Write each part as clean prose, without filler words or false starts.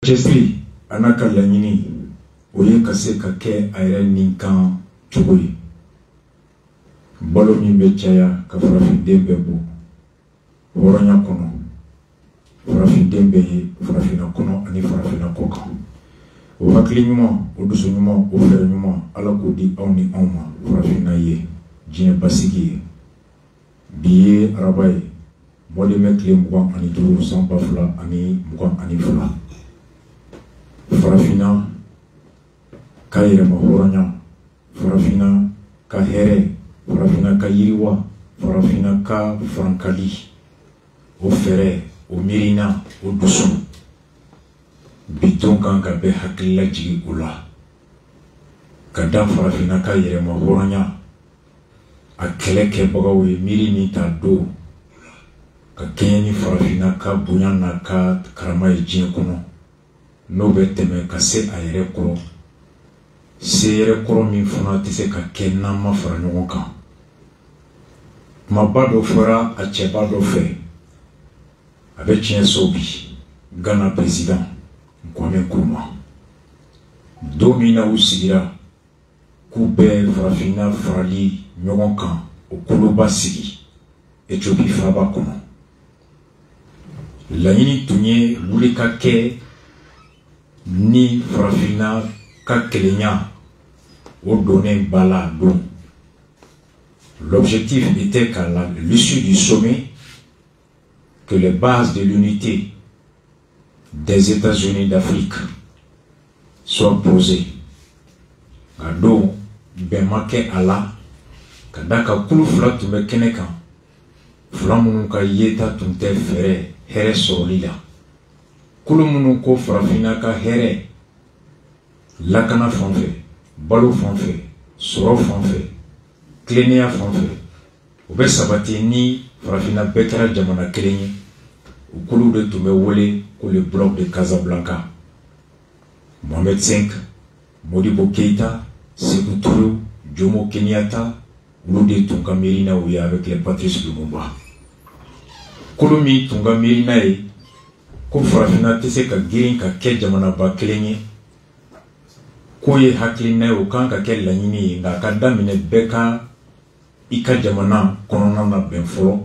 Jesli anaka laɲini o ye ka se ka kɛ a yɛrɛ nin kan cogo ye. Balo min bɛ caya ka farafiden bɛɛ bɔ hɔrɔnya kɔnɔ, farafiden bɛɛ ye farafina kɔnɔ ani farafina kɔ kan. O hakili ɲuman, o dusu ɲuman, o fɛrɛ ɲuman, Ala k'o di aw ni anw ma farafina ye diɲɛ basigi ye. Bi ye araba ye, mɔdɛmɛ tile 25 san 2022. Farafina ka yɛrɛma hɔrɔnya, farafina ka hɛrɛ, farafina ka yiriwa, farafina ka farankali, o fɛrɛ, o miirina, o dusu, biton kan ka bɛɛ hakilila jigi o la. Ka da farafina ka yɛrɛma hɔrɔnya, a kɛlɛ kɛbagaw ye miiri min t'a don, ka kɛɲɛ ni farafina ka bonya n'a ka karama ye diɲɛ kɔnɔ. N'o bɛ tɛmɛ ka se a yɛrɛ kɔrɔ, se yɛrɛ kɔrɔ min fana tɛ se ka kɛ n'an ma fara ɲɔgɔn kan. Kumaba dɔ fɔra a cɛba dɔ fɛ, a bɛ tiɲɛ sɔn bi, Ghana président Kwame Nkrumah. Don min na u sigira k'u bɛ farafina farali ɲɔgɔn kan, o koloba sigi Ethiopie faaba kɔnɔ. Laɲini tun ye wuli ka kɛ ni farafina ka kelenya o donnen bala don. L'objectif était qu'à l'issue du sommet, que les bases de l'unité des États-Unis d'Afrique soient posées. Ado bemake ala kadaka kulu fila tun bɛ kɛnɛ kan, fila minnu ka yeta tun tɛ fɛrɛ hɛrɛ sɔrɔli la. Kulu minnu ko farafina ka hɛrɛ, lakana fan fɛ, balo fan fɛ, sɔrɔ fan fɛ, tilennenya fan fɛ, o bɛ sabati ni farafina bɛɛ kɛra jamana kelen ye. O kulu de tun bɛ wele ko le bloc de Casablanca. Mohamed V, Modibo Keïta, Sékou Touré, Jomo Kenyatta, olu de tun ka miirina u ye avec les Patrice Lumumba. Kulu min tun ka miirina ye ko farafina tɛ se ka girin ka kɛ jamanaba kelen ye, ko ye hakilina ye, o kan ka kɛ laɲini ye, nka a ka daminɛ bɛɛ ka i ka jamana kɔnɔna na bɛn fɔlɔ,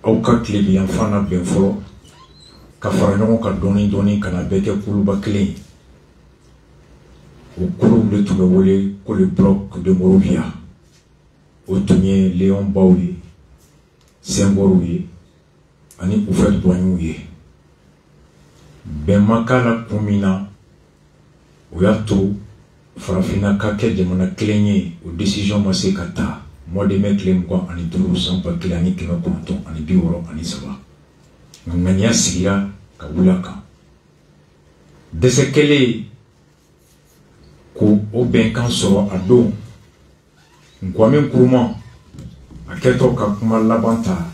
aw ka tilebiyanfan na bɛn fɔlɔ, ka fara ɲɔgɔn kan dɔɔni dɔɔni ka na bɛɛ kɛ kuluba kelen ye. O kulu de tun bɛ wele ko le bloc de Monrovia. O tun ye Léon Baw ye, Senghor ye, ani Houphouët-Boigny ye. Bɛnma k'a la kun min na, o y'a to farafina ka kɛ jamana kelen ye, o décision ma se ka ta mɔdɛmɛ tile 25 san 1963. Nka ŋaniya sigira ka wuli a kan. Dɛsɛ kɛlen ko o bɛnkan sɔrɔ a don, Kwame Nkrumah a kɛtɔ ka kuma laban ta,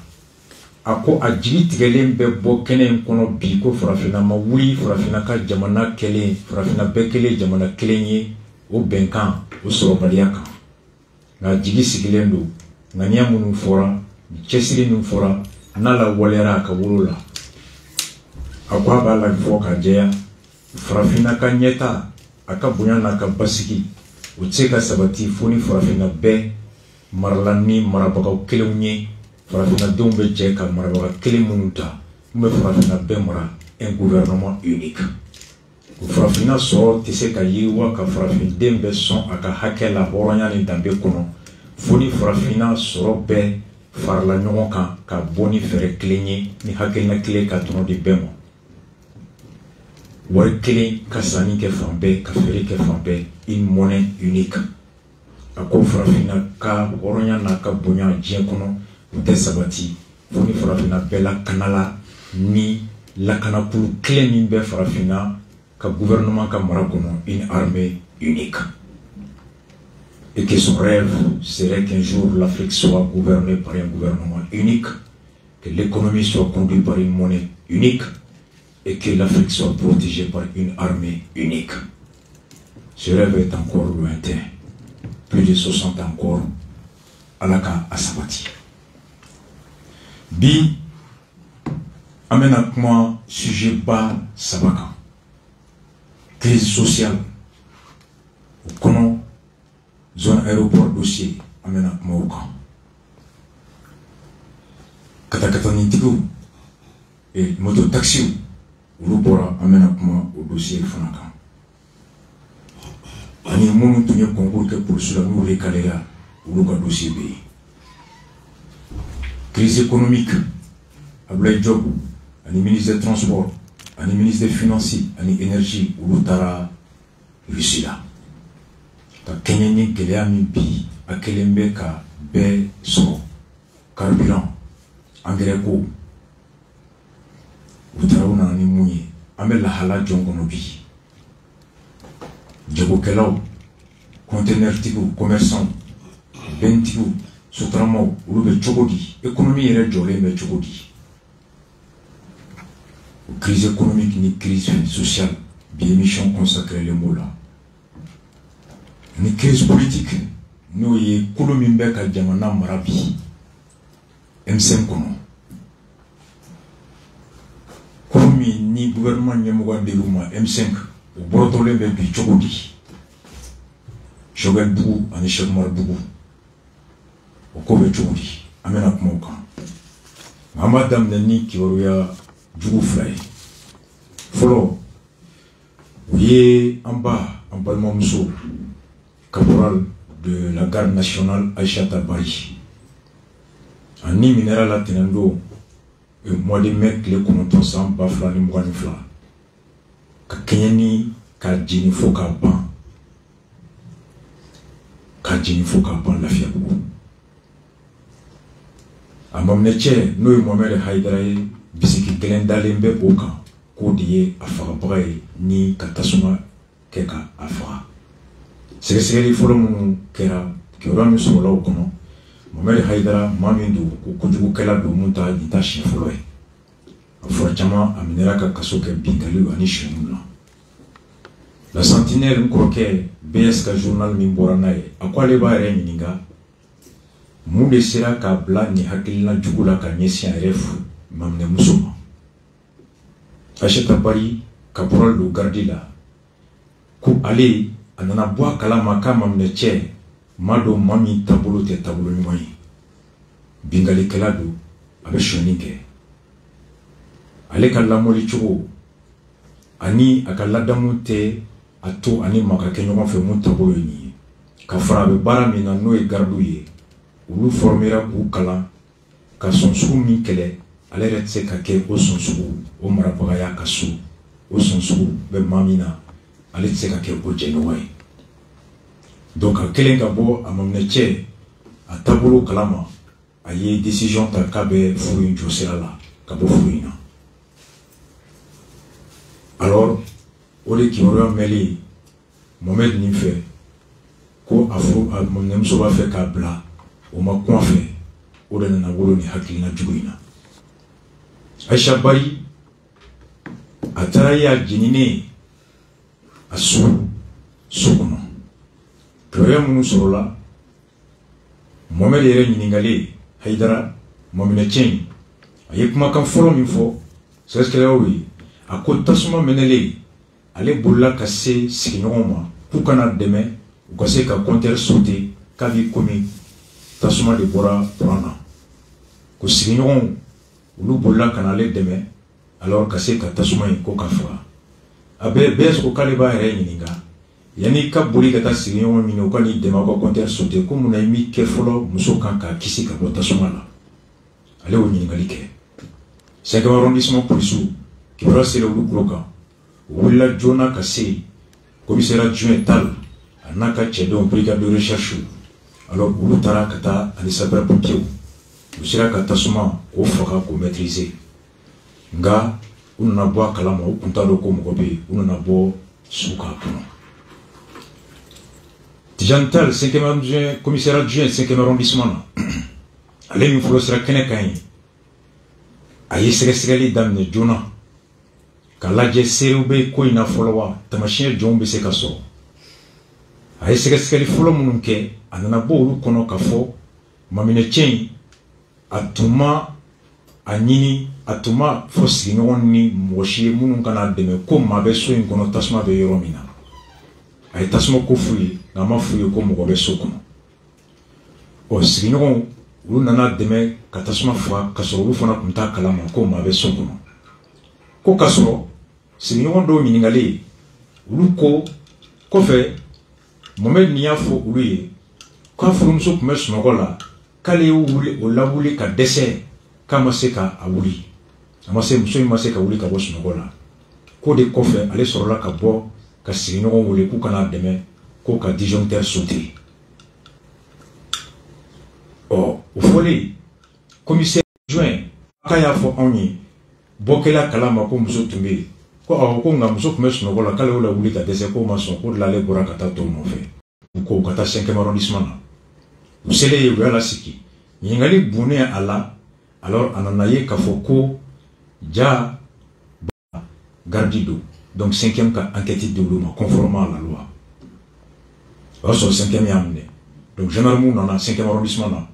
a ko a jigi tigɛlen bɛ bɔ kɛnɛ in kɔnɔ bi ko farafina ma wuli, farafina ka jamana kelen, farafina bɛɛ kelen jamana kelen ye, o bɛnkan o sɔrɔbaliya kan. Nka jigi sigilen don, ŋaniya minnu fɔra, cɛsiri min fɔra, n'a la waliyara a ka wolo la. A ko a b'a la fɔ ka jɛya, farafina ka ɲɛta, a ka bonya n'a ka basigi, o tɛ se ka sabati fo ni farafina bɛɛ marala ni marabagaw kelenw ye. Farafinadenw bɛ jɛ ka marabaga kelen minnu ta, mun bɛ farafina bɛɛ mara, un gouvernement unique. O farafina sɔrɔ tɛ se ka yiriwa ka farafiden bɛɛ sɔn a ka hakɛ la hɔrɔnya ni danbe kɔnɔ, fo ni farafina sɔrɔ bɛɛ farala ɲɔgɔn kan ka bɔ ni fɛrɛ kelen ye, ni hakilina kelen ka tɔnɔ di bɛɛ ma. Wari kelen ka sanni kɛ fan bɛɛ, ka feere kɛ fan bɛɛ, une monnaie unique. A ko farafina ka hɔrɔnya n'a ka bonya diɲɛ kɔnɔ, o tɛ sabati fo ni farafina bɛɛ lakanala ni lakanakulu kelen min bɛ farafina ka gouvernement ka mara kɔnɔ, une armée unique. Et que son rêve serait qu'un jour l'Afrique soit gouvernée par un gouvernement unique, que l'économie soit conduite par une monnaie unique, et que l'Afrique soit protégée par une armée unique. Ce rêve est encore lointain, plus de 60 encore, Alaka Asabati. Bi, amena kuma sujet ba sabaka. crise sociale comment zone aéroport dossier amena mauka kata nitigo et moto taxi ulu bora amena kuma au dossier fanaka ani monu tunye concours que pour cela nous recaler ulu ka dossier be crise économique Ablaye Diop ani ministre des transports ani ministre des finances ani énergie ulu tara Russia ta kenyeni geleya min bi akelembe ka be so carburant engrais ko utarauna ni munye ambe la hala jongono bi jago kelaw conteneur tigo commerçant bentigo sotramo ulu chogodi économie yere jole be chogodi crise économique ni crise sociale bi émission consacrée les mots là ni crise politique nous y kolomimbe ka jamana marabi M5 kono kolomi ni gouvernement nyemoga deluma M5 o borotole be bi chogodi shogal bugu ani shagmar bugu o ko be chogodi amena kumoka mamadam nani kiwaruya jugu fly folo oui amba mamso caporal de la garde nationale Aïcha Tabari. En ni minéral à Tenendo, mois de mai, les connontons sans bafla ni mouanifla. Ka kenyani, ka jini foka ban. Ka jini foka ban la fiabou. A mamneche, nous Mohamed Haïdaraï, bisiki glendalembe oka, kodiye afarabraï, ni katasuma keka afara. C'est les follow kera kera solo au kono Mohamed Haïdara mamindu kujugu kela do munta ditashi follow forchama aminera ka kasoke bingali ani shunula la sentinelle croquet BSK journal mimboranae akwale ba re mininga mude sira ka bla ni hakilina jugula ka nyesi refu mamne musuma acheta Paris caporal do gardila ku ali anana boa kalama kama mneche mado mami tabulu te tabulu nyoi bingali kelado abe shonike ale kala moli chugo ani akala damute ato ani makake nyoma fe mu tabulu ni ka fara be bara mina no e garduye ulu formera ku kala ka sonsu mi kele ale retse ka ke o sonsu o marabaga ya kasu o sonsu be mamina ale tseka ke o jenowai donc a kelen ka bo a mamneche a tabulu kalama a ye décision ta kabe furin josela la ka bo furina alors ole ki ora meli Mohamed ni fait ko afro a mamnem so ba fait ka bla o ma ko fait o de na wolo ni hakilina juguina Aïcha Bari ataya jinine asu sokono Proya munu sorola Mohamed yere nyiningale Haïdara Mohamed Chen aye kuma kan folo min fo seskelewi akota suma menele ale bolla kase signoma pukana deme ukase ka compteur sauter kavi komi tasuma de bora prana ko signon ulu bolla kana le deme alors kase ka tasuma ko kafa abe bes ko kaleba yere nyininga yani ka boli kata signon mi no kani dema ko compteur sauter ko muna mi ke folo muso kanka kisi ka tasuma la ale o nyiningali ke 5e arrondissement police qui va c'est le bloca willa jona kase commissaire adjoint tal anaka chedo brigade de recherche alors ulu tara kata ani sapeur pompier usira kata suma o faka ko maîtriser nga unna bo kalama o kuntalo ko mobe unna bo suka kono Tijantal 5e adjoint commissaire adjoint 5e arrondissement ale mi folo sira kene kan ayi segesegeli damne jona kalaje serube ko ina folowa tamashien jombe se kaso ayi segesegeli folo mununke anana bo ulu kono kafo mamine chen atuma a ɲini a tun ma fɔ sigiɲɔgɔn ni mɔgɔ si ye minnu kana dɛmɛ ko maa bɛ so in kɔnɔ tasuma bɛ yɔrɔ min na a ye tasuma ko f'u ye nka a ma f'u ye ko mɔgɔ bɛ so kɔnɔ ɔ sigiɲɔgɔnw olu nana dɛmɛ ka tasuma faga ka sɔrɔ olu fana tun t'a kalama ko maa bɛ so kɔnɔ ko ka sɔrɔ sigiɲɔgɔn dɔw ɲininkali olu ko kɔfɛ Mohamed nin y'a fɔ olu ye k'a furumuso tun bɛ sunɔgɔ la k'ale ye wuli o lawuli ka dɛsɛ k'a ma se ka a wuli a ma se muso in ma se ka wuli ka bɔ sunɔgɔ la ko de kɔfɛ ale sɔrɔla ka bɔ ka sigiɲɔgɔn wele k'u kana dɛmɛ ko ka disjoncteur sauter ɔ o fɔlen commissaire adjoint k'a y'a fɔ anw ye bɔkɛla kalama ko muso tun bɛ yen ko awɔ ko nka muso tun bɛ sunɔgɔ la k'ale y'o lawuli ka dɛsɛ k'o ma sɔn ko de la ale bɔra ka taa tɔw nɔfɛ u ko ka taa 5e arrondissement na u selen yen u y'a lasigi ɲininkali bunnen a la alors a nana ye k'a fɔ ko ja gardi do donc 5e ka enquête di olu ma conformément à la loi o y'a sɔrɔ 5e y'a minɛ donc gendarmew nana 5e arrondissement na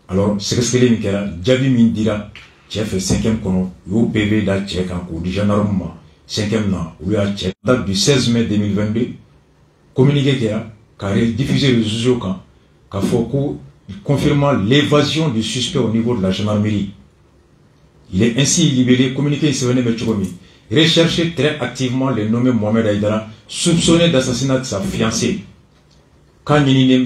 alors sɛgɛsɛgɛli min kɛra jaabi min dira cɛ fɛ 5e kɔnɔ u y'o PV da cɛ kan k'o di gendarme ma 5e na olu y'a cɛ date du 16 mai 2022 communiqué kɛra k'a diffuser les réseaux sociaux kan k'a fɔ ko confirmant l'évasion du suspect au niveau de la gendarmerie. Il est ainsi libéré, communiqué rechercher très activement le nommé Mohamed Aïdara, soupçonné d'assassinat de sa fiancée. Quand Nini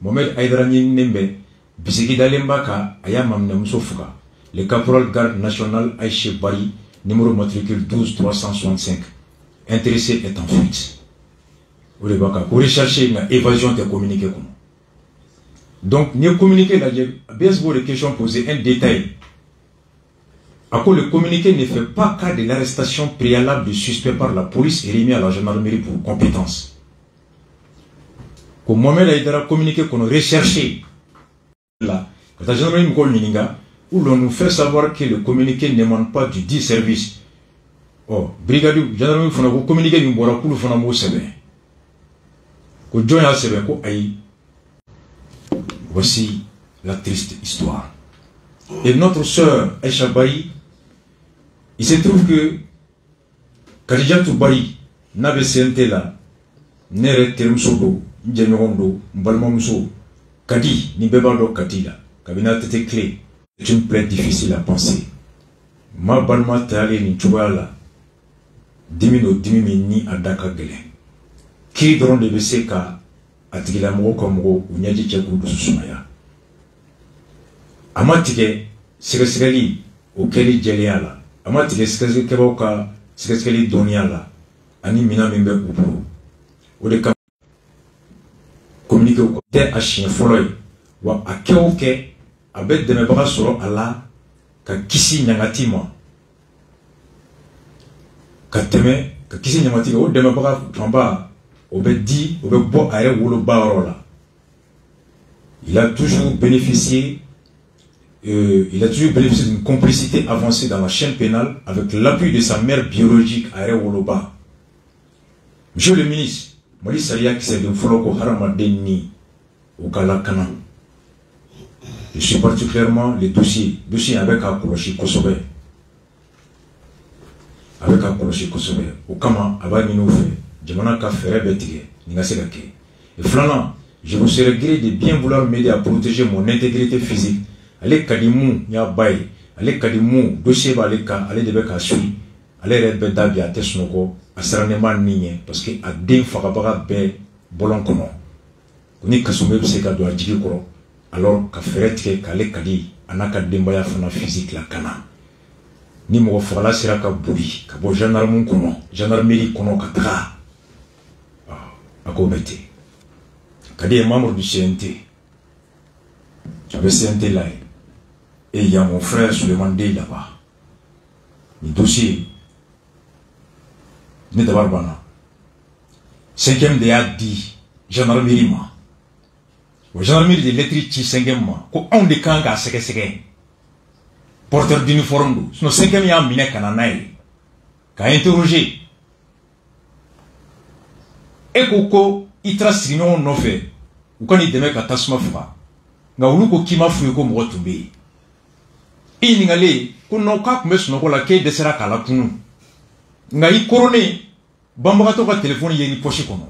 Mohamed Aïdara Nini Bisiki Dalemba ka Ayamam Namsofuka, le caporal garde national Aïché Bari, numéro matricule 12365, intéressé est en fuite. Pour rechercher une évasion de communiqué. Donc, nous communiqué là, bien sûr, les questions posées, un détail. À quoi le communiqué ne fait pas cas de l'arrestation préalable du suspect par la police et remis à la gendarmerie pour compétence. Comme Mohamed Aïdara communiqué qu'on a recherché là, quand la gendarmerie nous communique, où l'on nous fait savoir que le communiqué n'émane pas du dit service. Oh, brigadier, gendarmerie, il faut communiquer nous boire pour le faire un sebe. Ko John a sebe ko aïe. Voici la triste histoire. Et notre sœur Aïcha Bari, il se trouve que Khadijatou Bari n'avait senté là, nere terumsodo, njenyondo, mbalmamuso, Kadi, ni bebado Kadila, kabina tete clé. C'est une plainte difficile à penser. Ma balma tali ni chouala, dimino dimimi ni adaka gele. Qui drone de BCK atigila moko komoko unyaji cheku dususumaya. Amatike sekeseli okeli jeliala. Amatike sekeseli keboka sekeseli doniala. Ani mina mimbe upro. Ode kam communiquer au côté à chien foloy. Wa akeoke abet de mebara soro ala ka kisi nyangatima. Ka teme ka kisi nyangatima o de mebara pamba. Il a toujours bénéficié d'une complicité avancée dans la chaîne pénale avec l'appui de sa mère biologique Aere Woloba. Monsieur le ministre, Mali Saria qui s'est de Foloko Haramadeni au Kalakana. Je suis particulièrement les dossiers avec Akoloshi Kosobe. Avec Akoloshi Kosobe. Au Kama, Abaninoufe. Jamana ka fere betige ninga segake. Et flanant, je vous serais gré de bien vouloir m'aider à protéger mon intégrité physique. Allez kadimu ya bay, allez kadimu dossier ba allez debe ka sui, allez rebe dabi a tesnoko, asranema nigne parce que a den fakabaga be bolon kono. Kuni kasumbe se ka do ajigi koro. Alors ka fere tike ka le kadi anaka dembaya fana physique la kana. Ni mo fala sira ka buri, ka bo gendarme kono, gendarmerie kono ka tra. Akobete. Kadi est membre du CNT. J'avais CNT là. Et il y a mon frère Suleiman Dey là-bas. Le dossier. N'est pas bana. 5e de a dit. Gendarmerie ma. Gendarmerie de l'électricité 5e ma. Ko on de kanga seke. Porteur d'uniforme do. Sinon 5e ya mine kananaï. Ka interroger. Et koko itra sino no fait ou quand il demet ka tasma fa nga ulu ko kima fu ko mo tumbe iningale kuno ka kume sunoko la ke desera kala kunu nga i korone bambaga to ka téléphone yeri poche kono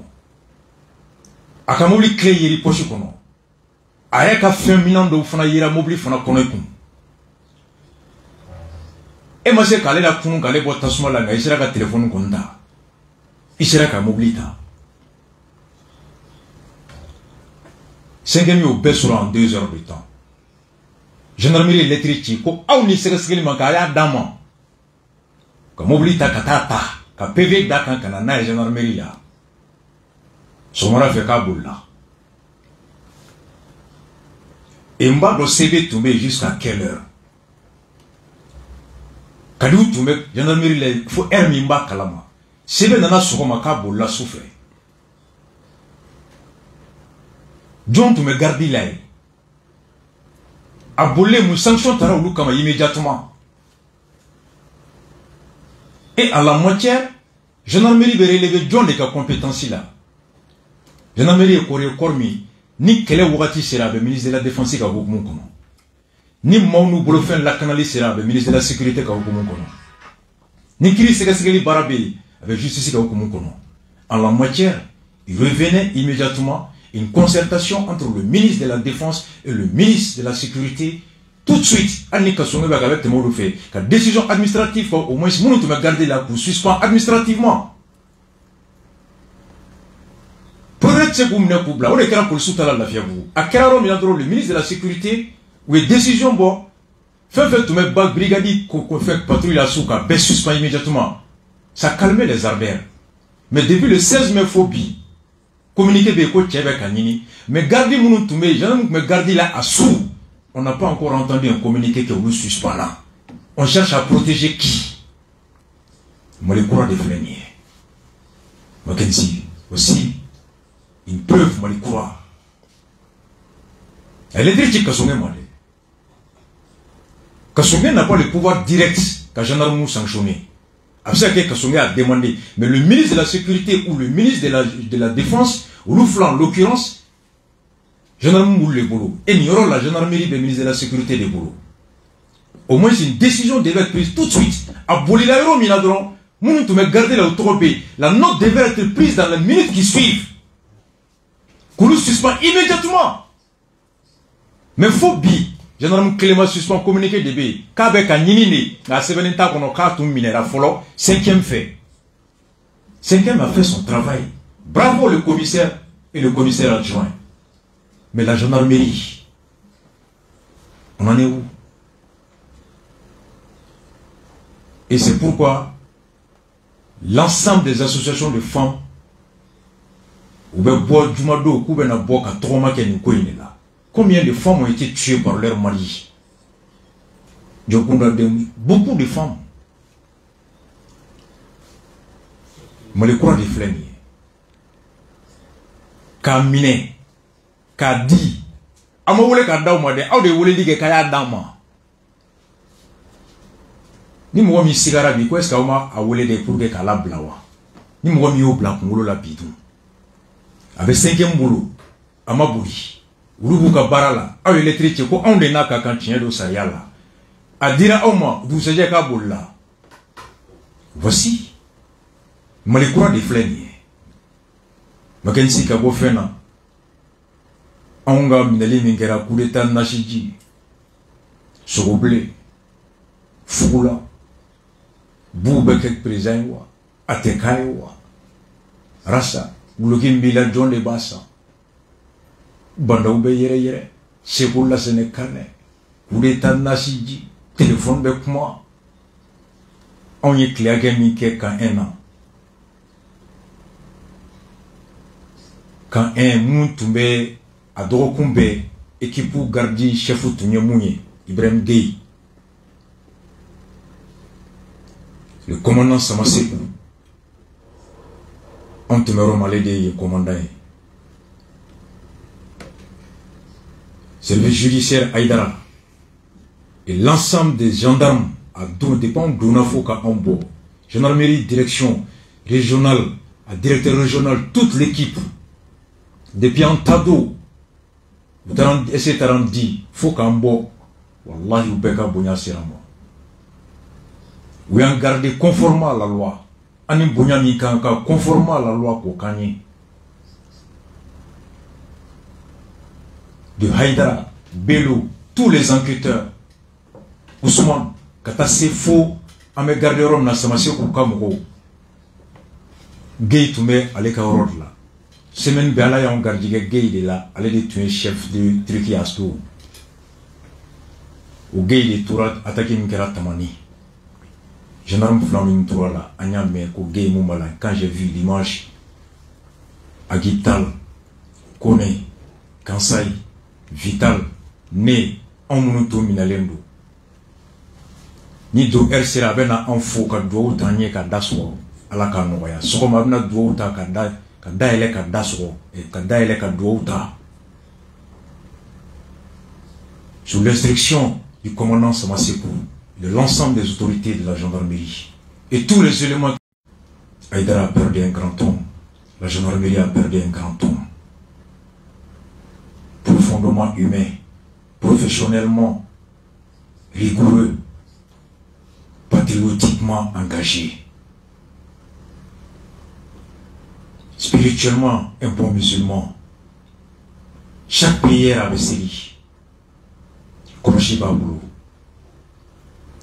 aka mobili clé yeri poche kono aya ka fin minan do fana yira mobili fana kono kun e ma se kale la kunu kale bo tasuma la nga isira ka téléphone konda isira ka mobili ta 5e au best en 2 heures de temps. Gendarmerie électrique, ko aw ni segasgeli makaya dama. Ka mobili ta katata, ka PV da kan kana na gendarmerie ya. Somara fe ka bulla. Et mba do CV tombé jusqu'à quelle heure? Kadou tombé gendarmerie le faut ermi mba kalama. CV nana sokoma ka bulla souffre. John tu me gardes là. Abolé mon sanction tara ou kama immédiatement. Et à la moitié, gendarmerie va relever John de la compétence là. Gendarmerie est cormi ni quel wagati sera le ministre de la Défense ka hukumu kono. Ni maunu bolofen la canali sera le ministre de la Sécurité ka hukumu kono. Ni kiri segasegeli barabe avec justice ka hukumu kono. En la matière, il revenait immédiatement une concertation entre le ministre de la Défense et le ministre de la Sécurité. Tout de suite, la décision administrative, au moins, si nous garder là pour suspendre administrativement. Peut-être que vous n'avez pas le cas pour le soutien à la fièvre. À quel moment le ministre de la Sécurité, ou une décision, bon, fait tout le monde, brigadier, qu'on fait patrouille la souka, baisse suspend immédiatement. Ça calmait les ardeurs. Mais depuis le 16 mai, phobie. Communiquer avec le Tchèque Kanini, mais garder mon tombé, me garder là à sous. On n'a pas encore entendu un communiqué que vous suspend là. On cherche à protéger qui? Moi, les courants des fléniers. Mackenzie, aussi, une preuve, moi, les courants. Elle est critique, Kassongé, moi. Kassongé n'a pas le pouvoir direct qu'un gendarme sanctionné. Après que Kassongé a demandé, mais le ministre de la Sécurité ou le ministre de la Défense, ou l'ouflan, l'occurrence, gendarme moule le boulot. Et il y aura la gendarmerie du ministre de la Sécurité des boulots. Au moins, une décision devait être prise tout de suite. À Bolilaro, Minadron, nous devons garder la autoropée. La note devait être prise dans les minutes qui suivent. Qu'on nous suspend immédiatement. Mais faut bien. Gendarme Clément suspend communiqué de B. Kabe Kanini, la 7e qu'on a tout minéra follow, 5e fait. 5e a fait son travail. Bravo le commissaire et le commissaire adjoint. Mais la gendarmerie, on en est où? Et c'est pourquoi l'ensemble des associations de femmes, ou bien boire du mado, ou bien boire à trauma qui est là. Combien de femmes ont été tuées par leur mari? Beaucoup de femmes. Je le crois des flémiers. Qu'a miné, qu'a dit, à moi voulez qu'a dauma de, à de voulez dire qu'a y'a dama. Ni moi mi cigara bi, quoi est-ce qu'on a voulu de pour que la blawa. Ni moi mi au blanc pour la bidou. Avec 5e boulot, à ma bouli. Urubuka barala, aw électrique ko on de naka kan tien do sayala. Adira oma, vous savez ka bolla. Voici. Malikoura des fléniers. Makensi ka bo fena. Onga mineli mingera coup d'état nashiji. Sogoble. Fula. Boubekek président Atekaiwa. Rasa, Ulokin Bila John de Bassa. Bandaoube yere yere, c'est pour la Sénégalais. Coup d'état nashiji, téléphone avec moi. On y clair que Mickey quand 1 an. Quand un moun tombé à Dorokumbe, équipe pour garder chef ou Mounié, Ibrahim Gueye. Le commandant Samasekou. On te me remalé des commandants. Service judiciaire Aïdara et l'ensemble des gendarmes à tout dépend d'Ounafoka en bord. Gendarmerie, direction régionale, à directeur régional, toute l'équipe. Depuis en Tado, vous avez essayé de dire, faut qu'en bord, Wallahi, ou beka bonya siramo. Ou yan garder conformément à la loi. Ani bonya mi kanka conformément à la loi ko kanyi. De Haïdara, Bello, tous les enquêteurs. Ousmane, kata c'est faux, ame garder rom na samase ko kamoko. Gay tume ale ka rod la. Semaine bela ya on gardige gay de la, ale de tuer chef de truc asto. Au gay de Tourat attaqué Nkera Tamani. Gendarme Flaming Tourala, Agname, au gay Moumala, quand j'ai vu l'image, Agital, Kone, Kansai, Vital, Né, Omunuto Minalendo. Ni do RCA bena en faux ka do tanye ka daso ala ka noya. Sokoma bena do ta ka da ele ka daso et ka da ele ka do ta. Sous l'instruction du commandant Samasekou, de l'ensemble des autorités de la gendarmerie et tous les éléments. Haïdara a perdu un grand homme. La gendarmerie a perdu un grand homme. Profondément humain, professionnellement rigoureux, patriotiquement engagé, spirituellement un bon musulman. Chaque prière avait ses lits. Koroshi Baboulou.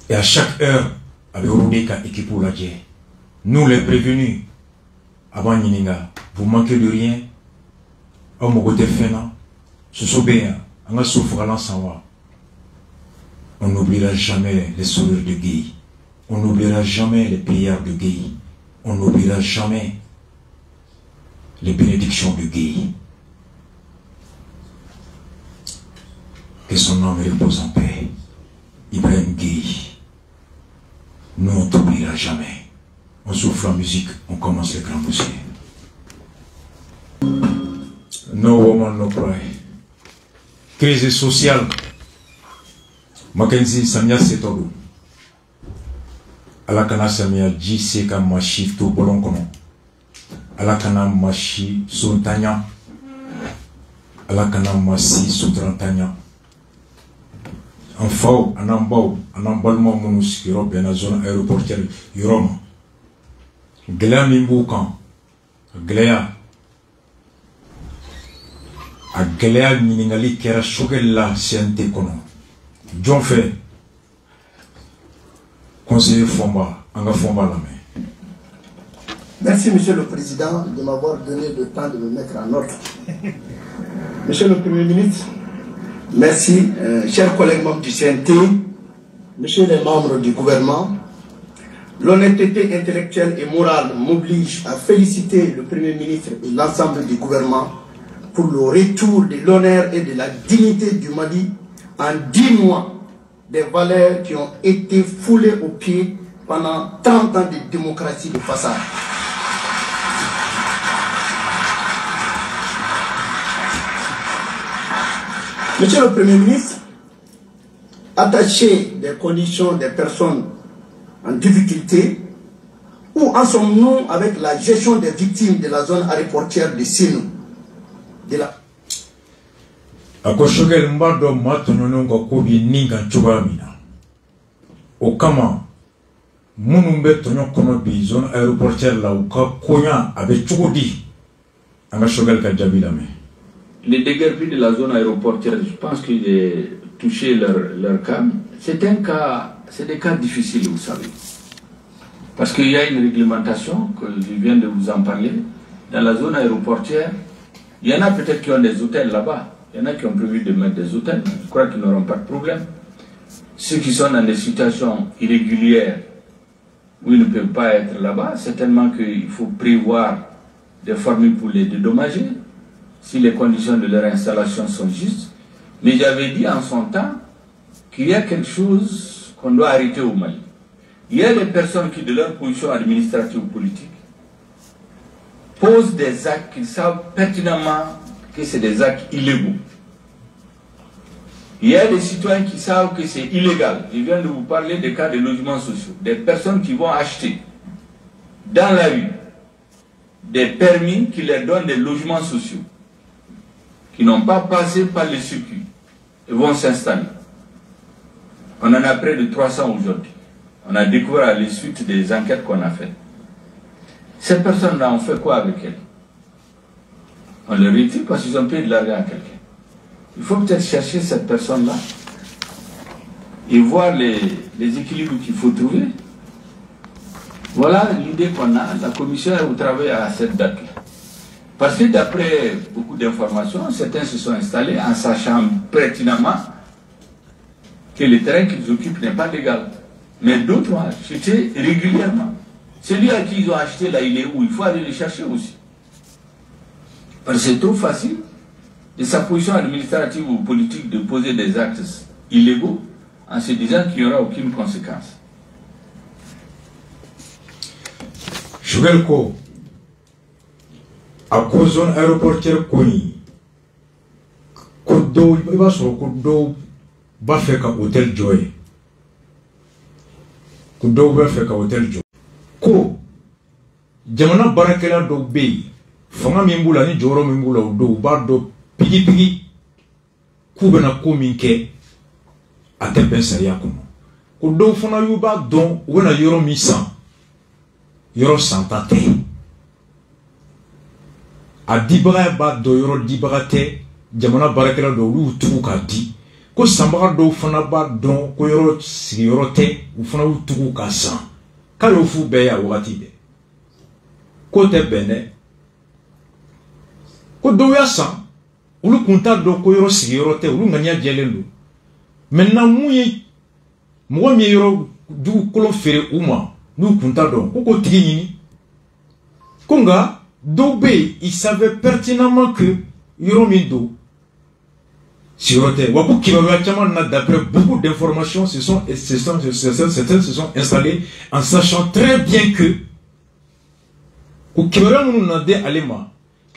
Et à chaque heure, avec Rodeka et Kipou Ladje, nous les prévenus, avant Nininga, vous manquez de rien, Omogote Fena, Sosobéa, Anga Soufralan Sawa. On n'oubliera jamais les sourires de Guy. On n'oubliera jamais les prières de Guy. On n'oubliera jamais les bénédictions de Guy. Que son nom repose en paix. Ibrahim Guy. Nous, on ne t'oubliera jamais. On souffle en musique, on commence le grand dossier. No woman, no cry. Crise sociale. Mackenzie Samia Setodo. Alakana Samia Jiseka Machi to Bolonkono. Alakana Machi Sontanya. Alakana Machi Sotrantanya. Enfin, en emballement monus Europe et la zone aéroportière Yoroma. Glea Mimboukan. Glea. A Glea Miningali Kera Shogella Siente Kono. John Fay. Conseiller Fomba. Anga Fomba la main. Merci, Monsieur le Président, de m'avoir donné le temps de me mettre en ordre. Monsieur le Premier ministre, merci, chers collègues membres du CNT, messieurs les membres du gouvernement. L'honnêteté intellectuelle et morale m'oblige à féliciter le Premier ministre et l'ensemble du gouvernement pour le retour de l'honneur et de la dignité du Mali en 10 mois, des valeurs qui ont été foulées aux pieds pendant 30 ans de démocratie de façade. Monsieur le Premier ministre, attaché des conditions des personnes en difficulté, où en sommes-nous avec la gestion des victimes de la zone aéroportière de Sénou? Akoshogel mbado matonono kobi ninga chubamina. Okama munumbe tonyo kono bi zone aéroportière la uka konya abe chugodi. Anga shogel ka jabila me. Les déguerpis de la zone aéroportière, je pense que j'ai touché leur cas. C'est un cas, c'est des cas difficiles, vous savez. Parce qu'il y a une réglementation, que je viens de vous en parler. Dans la zone aéroportière, il y en a peut-être qui ont des hôtels là-bas. Il y en a qui ont prévu de mettre des hôtels. Je crois qu'ils n'auront pas de problème. Ceux qui sont dans des situations irrégulières, où ils ne peuvent pas être là-bas, certainement qu'il faut prévoir des formules pour les dédommager, si les conditions de leur installation sont justes. Mais j'avais dit en son temps qu'il y a quelque chose qu'on doit arrêter au Mali. Il y a des personnes qui, de leur position administrative ou politique, posent des actes qu'ils savent pertinemment que c'est des actes illégaux. Il y a des citoyens qui savent que c'est illégal. Je viens de vous parler des cas de logements sociaux. Des personnes qui vont acheter dans la rue des permis qui leur donnent des logements sociaux, qui n'ont pas passé par le circuit et vont s'installer. On en a près de 300 aujourd'hui. On a découvert à la suite des enquêtes qu'on a faites. Ces personnes-là, on fait quoi avec elles? On les retire parce qu'ils ont payé de l'argent à quelqu'un. Il faut peut-être chercher cette personne-là et voir les équilibres qu'il faut trouver. Voilà l'idée qu'on a. La commission est au travail à cette date-là. Parce que d'après beaucoup d'informations, certains se sont installés en sachant pertinemment que le terrain qu'ils occupent n'est pas légal. Mais d'autres ont acheté régulièrement. Celui à qui ils ont acheté là, il est où? Il faut aller le chercher aussi. Parce que c'est trop facile de sa position administrative ou politique de poser des actes illégaux en se disant qu'il n'y aura aucune conséquence. Joël Ko, à cause d'un aéroportière connu, Kodo, il va sur Kodo, va faire un hôtel Joy. Kodo va faire un hôtel Joy. Ko, jamana barakela do be, fanga mimbula ni joro mimbula do ba do pigi pigi, kubena ko minke, atempen saria kono. Kodo fana yuba don, wena yoro misan. Yoro santate a dibaga ba do yoro dibaga te jamana barakela do lu tugu ka di ko sambaga do fana ba don ko yoro sigi yoro te u fana u tugu ka san ka yo fu be ya wati de ko te bene ko do ya san ulu kunta do ko yoro sigi yoro te ulu nganya jelelu maintenant muye mo mi yoro du ko lo fere uma nous comptons donc Konga Dobé il savait pertinemment que Yoromindo Sirote Waku Kibawachaman d'après beaucoup d'informations certains se sont installés en sachant très bien que Kibawamu Nade Alema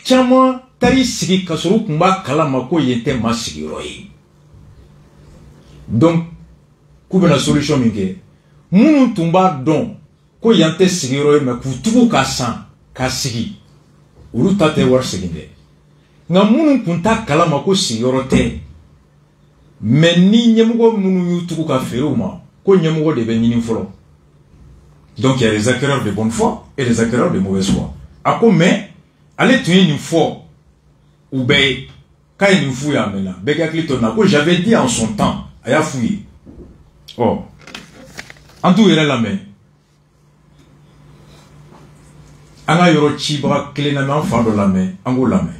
Chama Tari Sigi Kasuru Kumba Kalamako Yente Masigiroi. Donc Koubena solution minge Mounou Tumba Don ko yante sigiro me kutubu ka san ka sigi uru tate war siginde nga munu kunta kalama ko sigiro te mais ni nyemugo munu yutubu ka feruma ko nyemugo de be nyini folo. Donc il y a les acquéreurs de bonne foi et les acquéreurs de mauvaise foi. Ako mais allez tuer une fois ou be kay ni fou ya mena be ka klito na ko j'avais dit en son temps aya fouiller. Oh en tout ira la main anga yoro chiba kele na ma fa do la me ango la me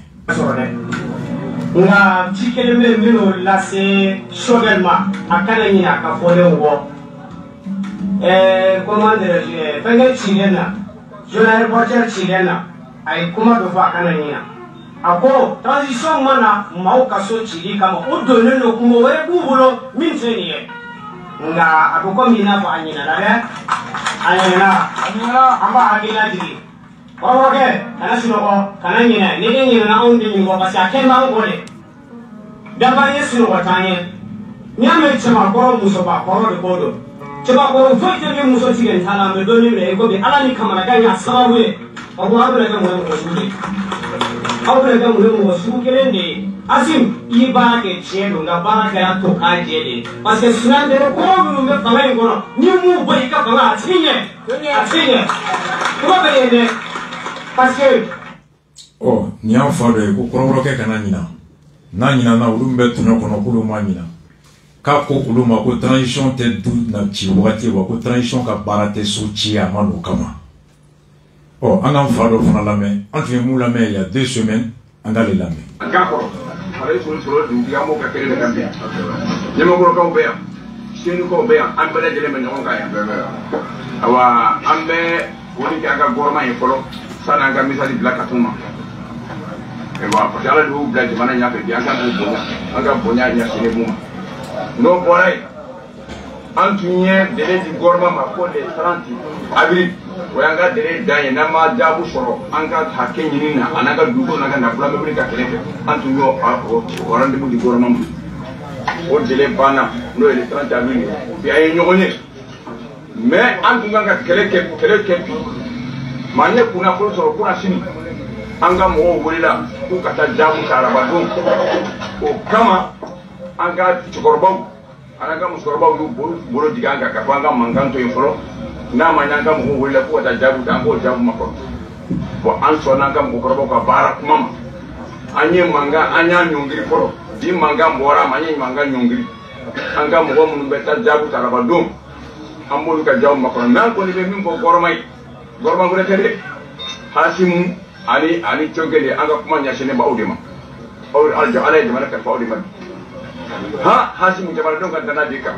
nga chikele me mino la se shogelma akana ni aka fole wo comment dire fenge chilena journal reporter chilena ay kuma do fa kana ni ako transition mana mau kaso chili kama o donne no kuma we bubulo min teniye nga akoko mina fa anyina la anyina amba agila diri ok, kana sinogo, kana nyina, nige nyina na onde nyingo basi akemba ngole. Daba yesinogo tanye. Nyame chema koro muso ba koro de kodo. Chema koro foite ni muso tigen tala me doni me ego be ala ni kamera ganya sababu e. Abu abu le gamu ko sudi. Abu le gamu ko sudi kelende. Asim i barake chelo nga barake ya to kajele. Parce que sunande ko mu me fanga ngono. Ni mu boy ka fanga atinye. Atinye. Ko be yende. Parce que oh ni en fa de ko kororoke kana nyina na nyina na ulumbe tuno kono kulu ma nyina ka ko uluma ko transition te du na ci wati wa ko transition ka barate sochi a manu kama oh anga fa do fana la me entre mu la me il y a 2 semaines anga le la me d'accord avec sur du diamo ka kele de gambia nyama ko ko be sinu ko be am bele jele me ngon ka ya awa ambe woni ka gorma e folo sana nga misali bila katuma e wa parce que ala do bila jamana nya be anga do bonya anga bonya nya sine muma no boray antunye dele di gorma ma ko le 30 avril wanga dele danye na ma jabu soro anga hakke nyina ananga dugo naga na bula me ka keleke antunyo warande mu di gorma mu o dele bana no le 30 avril bi ay nyogone mais antunga nga keleke manye kuna ko soro kuna sini anga mo wolila ku kata jamu karabadon o kama anga chogorbaw ananga musoroba yu bolo diganga ka fanga manganto infolo na manyanga mu wele ko ta jabu tango jabu mako bo an sonanga mu ko ka bara mama anye manga anya nyongiri foro di manga mbora manye manga nyongiri anga mu go mu beta jabu taraba dum ambolu ka jabu mako na ko ni be min ko gormai ngure tede hasimu ani chogele anga kuma nyashene ba udima o aljo alay de malaka fa udima ha hasimu jabal don kan dana dika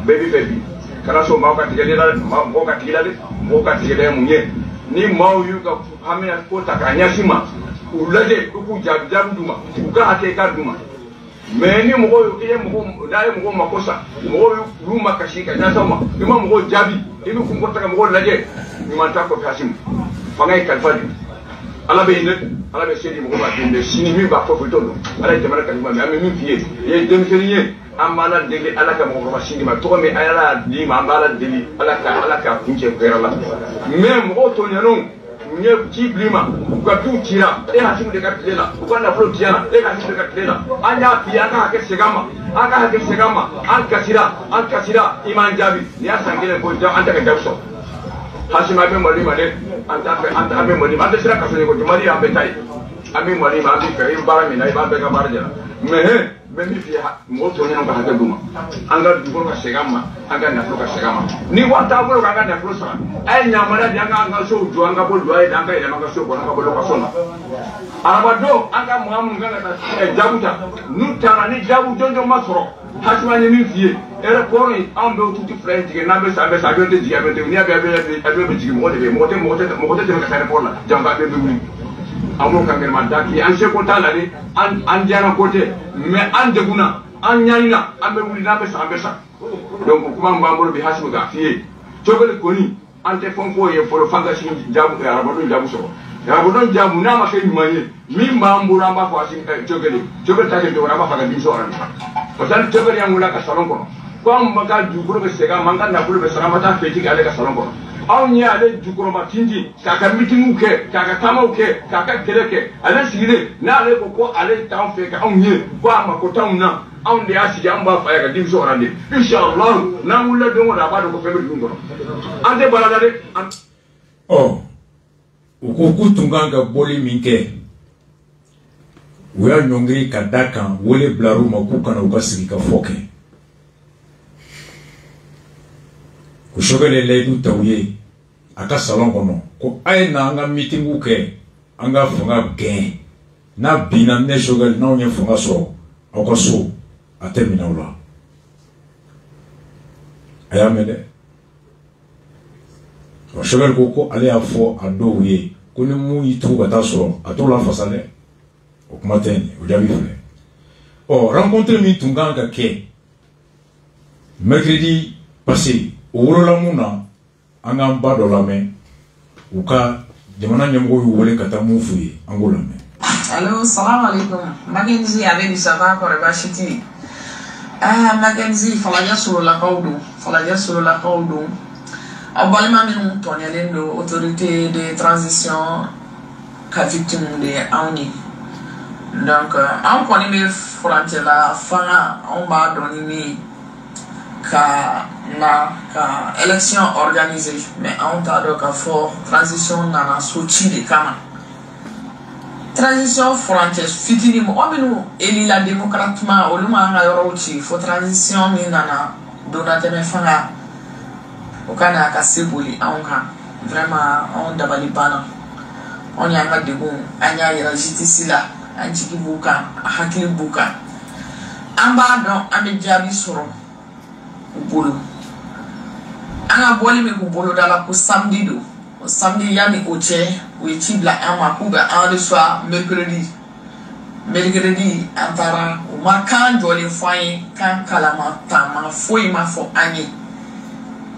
baby kana so ma ka tigele la ma ko ka tigele munye ni mau yu ka hamina ko ta kanyashima ulade ku jabu duma uka ate ka duma meni mo ye mo dai mo makosa mo ruma kashika na sama ima mo jabi ibi ku ngota mo laje ni manta ko hasimu fangai kalfadi ala be sedi mo ba dinde sini mi ba ko foto ala jamana kan ma mi fiye ye dem seriye amala dele ala ka mo ba sini ma to me ala di ma amala dele ala ka kunje ko la même o to nyano nye kiblima ka tu tira e hasimu de ka tlela ko na flo tiana e hasimu de ka tlela anya piya ka ke segama aka ke segama an kasira iman jabi ya sangile ko ja anta ka jabso hasima be mali male anta be mali anta sira kasone ko mali ambe tai ami mali ma bi ka bara mi nai ba be ka bara jana me mi fi mo to ne ka hada duma anga dugo ka segama anga na ka segama ni wata ko ka na flo sa ay nyamara di anga so jo anga bo do ay anga ile manga so ko anga bo ka sona arabado anga muamu nganga ta jabuta nu tara ni jabu jonjo masoro hasima ni mi fi ere pori ambe tuti frère tige na be sa be de diga be ni be tige mo de ka sare porla jamba be wuli amo kan ma daki an se ko tala ni an jana côté mais an deguna an nyaina ambe wuli na be sa donc kuma mbambo bi hasimu ga fi jogale koni ante fonko ye foro fanga sin jabu arabado jabu so arabado jabu na ma kay manye mi mbambo ramba fo asin jogale ta ke do ramba faga bi so ran o tan jogale yangula ka salon ko comme maka jukuro be sega manga na bulu be saramata feti ale ka salon ko aw nya ale jukuro ma tinji kaka meeting ke kaka tamaw ke kaka keleke ale sigile na ale ko ale tan fe ka aw nye ko ma ko tan na aw de asigi amba fa ya ka dimso orande inshallah na mulla do mo da ba do ko febe dum gono ande balada de oh uko kutunganga boli minke uya nyongri kadaka wole blaru makuka na ukasigi ka foke kushogele ledu tawye aka salon kono ko ay na anga meetingu ke anga funga gen na bina ne shogele na onye funga so okoso atemina ula ayamede o shogele ko ale afo adowe ko ni mu yitu bata so atola fasale o kumateni o jabi fle o rencontre mi tunganga ke mercredi passé Orola muna anga mbado lame uka jamana nyamgo wole kata mufuye angola me. Allô, salam alaikum. Magenzi avec du savoir pour la chiti. Magenzi falaja sur la kaudu. Abalma min tonyalendo autorité de transition ka victime de auni. Donc on connaît mes frontières la fana on va donner ka élection organisée mais on t'a donc à fort transition nana sochi de kama transition frontière fitini mo obinu eli la démocratement o luma nga yorochi fo transition mi nana donate me fanga o kana ka sebuli onka vraiment on dabali bana on yanga de bon anya yira justice la anjiki buka hakili buka amba don ame jabi soro bolo anga boli me ko bolo dala ko samedi do o samedi yani o che o tibla ama ko ga en le soir mercredi antara o makan joli foy kan kalama tama foy ma fo ani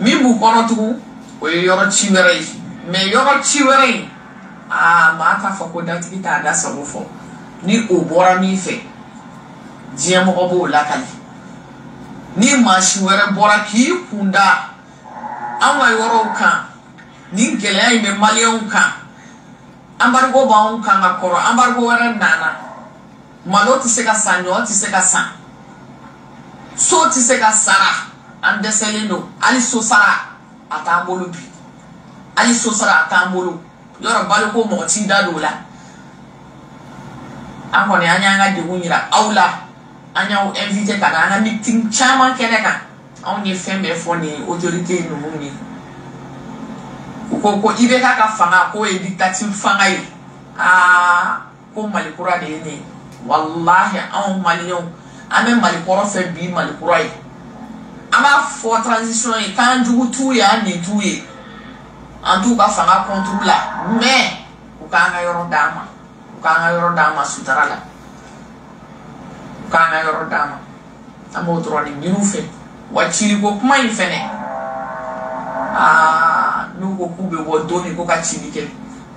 mi bu kono tu o yoro chiwere me yoro chiwere ma ka fo ko dati ta da so fo ni o bora mi fe jemo ko bo lakali ni mashiwere bora ki kunda ama yoro kan ni gele me malion kan ambargo ba on kan akoro ambargo wara nana malo ti se ka sanyo ti se ka san so ti se ka sara an deselendo ali so sara atambolo bi ali so sara atambolo yoro balo ko mo ti da do la an ko ne anya nga de wunyira awla anya o invité kana nga meeting chama keneka on ye fembe foni autorité no muni ko ibe ka fanga ko e dictature fanga yi ko malikura de ne wallahi an malion ame malikura fe bi malikura yi ama fo transition yi kan jugu tu ya ni tu yi en tout cas fanga contrôle la mais ko ka nga yoro dama sutara la ka nga yoro dama amo drone ngiru fe wachili ko kuma yi fene nuko kube wodoni ko ka chili ke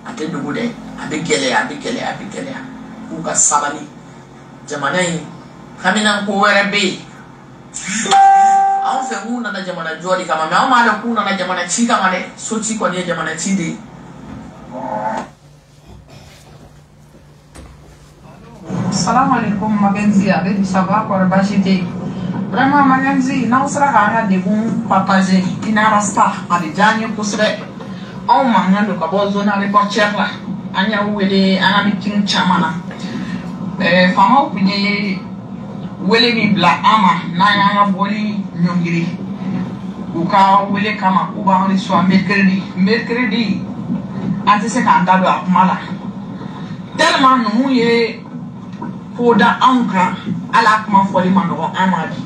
ate dugu de abigele ku ka sabali jamana yi kamina ko werebe on fe una na jamana jodi kama me on mala kuna na jamana chi kama de so chi ko ne jamana chi de Salam alaikum Magenzi avec ça va pour bachité vraiment Magenzi non sera ka de bon partager ina rasta ade janye kusre on manga do ka bo zona reporter la anya wele ana meeting chamana fama kunye wele mi bla ama na anga boli nyongiri uka wele kama uba on soit mercredi ante se ka ndado akmala tellement nous ye poda ankra ala kuma foli mando amadi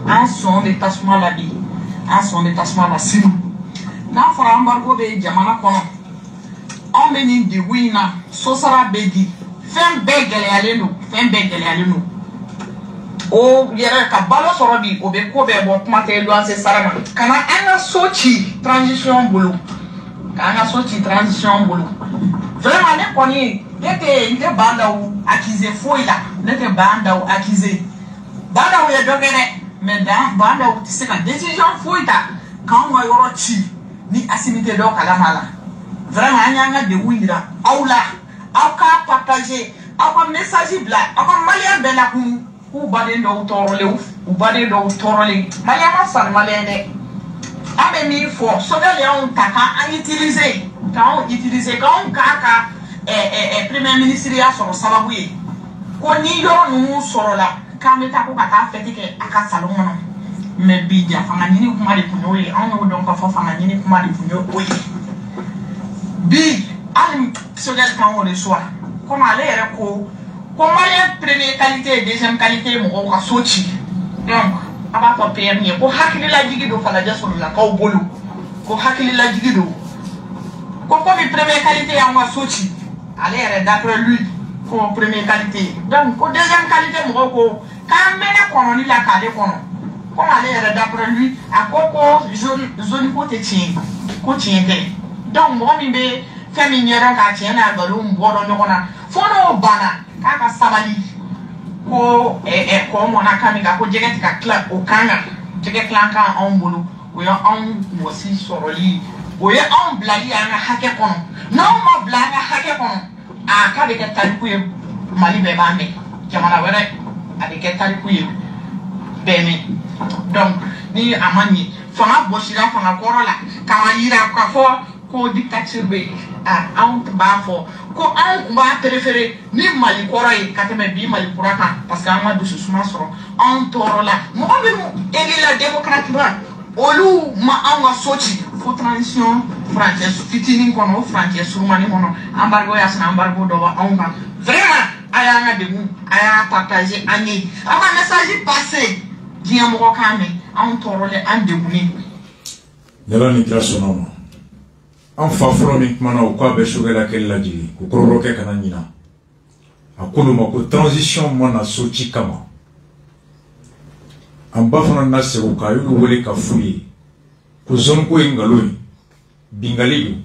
en son détachement la bi en son détachement la sim na fara embargo be jamana kono on be ni di wina so sara be di fen begele alenu o yere ka balo soro bi o be ko be bo kuma te lo ase sarama kana anga sochi transition bulu vraiment ne koni nete banda ou accusé foila nete banda ou accusé banda ou ya dogere mais dans banda ou c'est ka décision foita quand on yoro chi ni asimité do kala mala vraiment anya de windira aula aka partager aka message bla aka malien bela ku bade do torole malien ma san malien de abe mi fo so de on taka an utiliser quand kaka premier ministre ya soro sababu ye ko ni yoro nu soro la kameta ko kata fete ke aka salon no me bidia fanga nyini kuma de kunyo ye an no don ka fo fanga nyini kuma de kunyo oye bi al sogel kan o de soir comme aller ere ko mali première qualité deuxième qualité mo ka sochi donc aba ko PM ko hakili la jigi do fala jaso la ka o bolu ko hakili la jigi do ko mi première qualité ya mo sochi aller d'après lui pour première qualité donc pour deuxième qualité mo ko quand mena kono ni la kale kono ko aller d'après lui a koko zone côté tien ko tiende donc mo mi be féminière ka tiena balu mbodo nyokona fono bana kaka sabali ko ko mo na kamika ko jegeti ka club o kanga jege klanka on bulu o ya on wosi soroli o ya on blali anga hake kono non ma blanga hake kono a ka de ka tariku ye mali be bande jamana were a de ka tariku ye bene donc ni amani fanga bosira fanga korola kama yira ka fo ko dictature be on ba fo ko on ba préférer ni mali koroy kateme bi mali kuraka parce que on du suma soro on torola mo be éli la démocratie olu ma anga sochi fo transition française fitini kono française surmani kono embargo ya sana embargo do ba onga vraiment aya nga de mu aya partager ani ama message passé dia mo kame on torole an de muni nela ni krasono en fafroni mana o kwa be shugela kella jigi ko kroroke kana nyina akulu mako transition mona sochi kama ambafana na se ko kayu wole ka fuyi ko zon ko ingaloyi bingalidu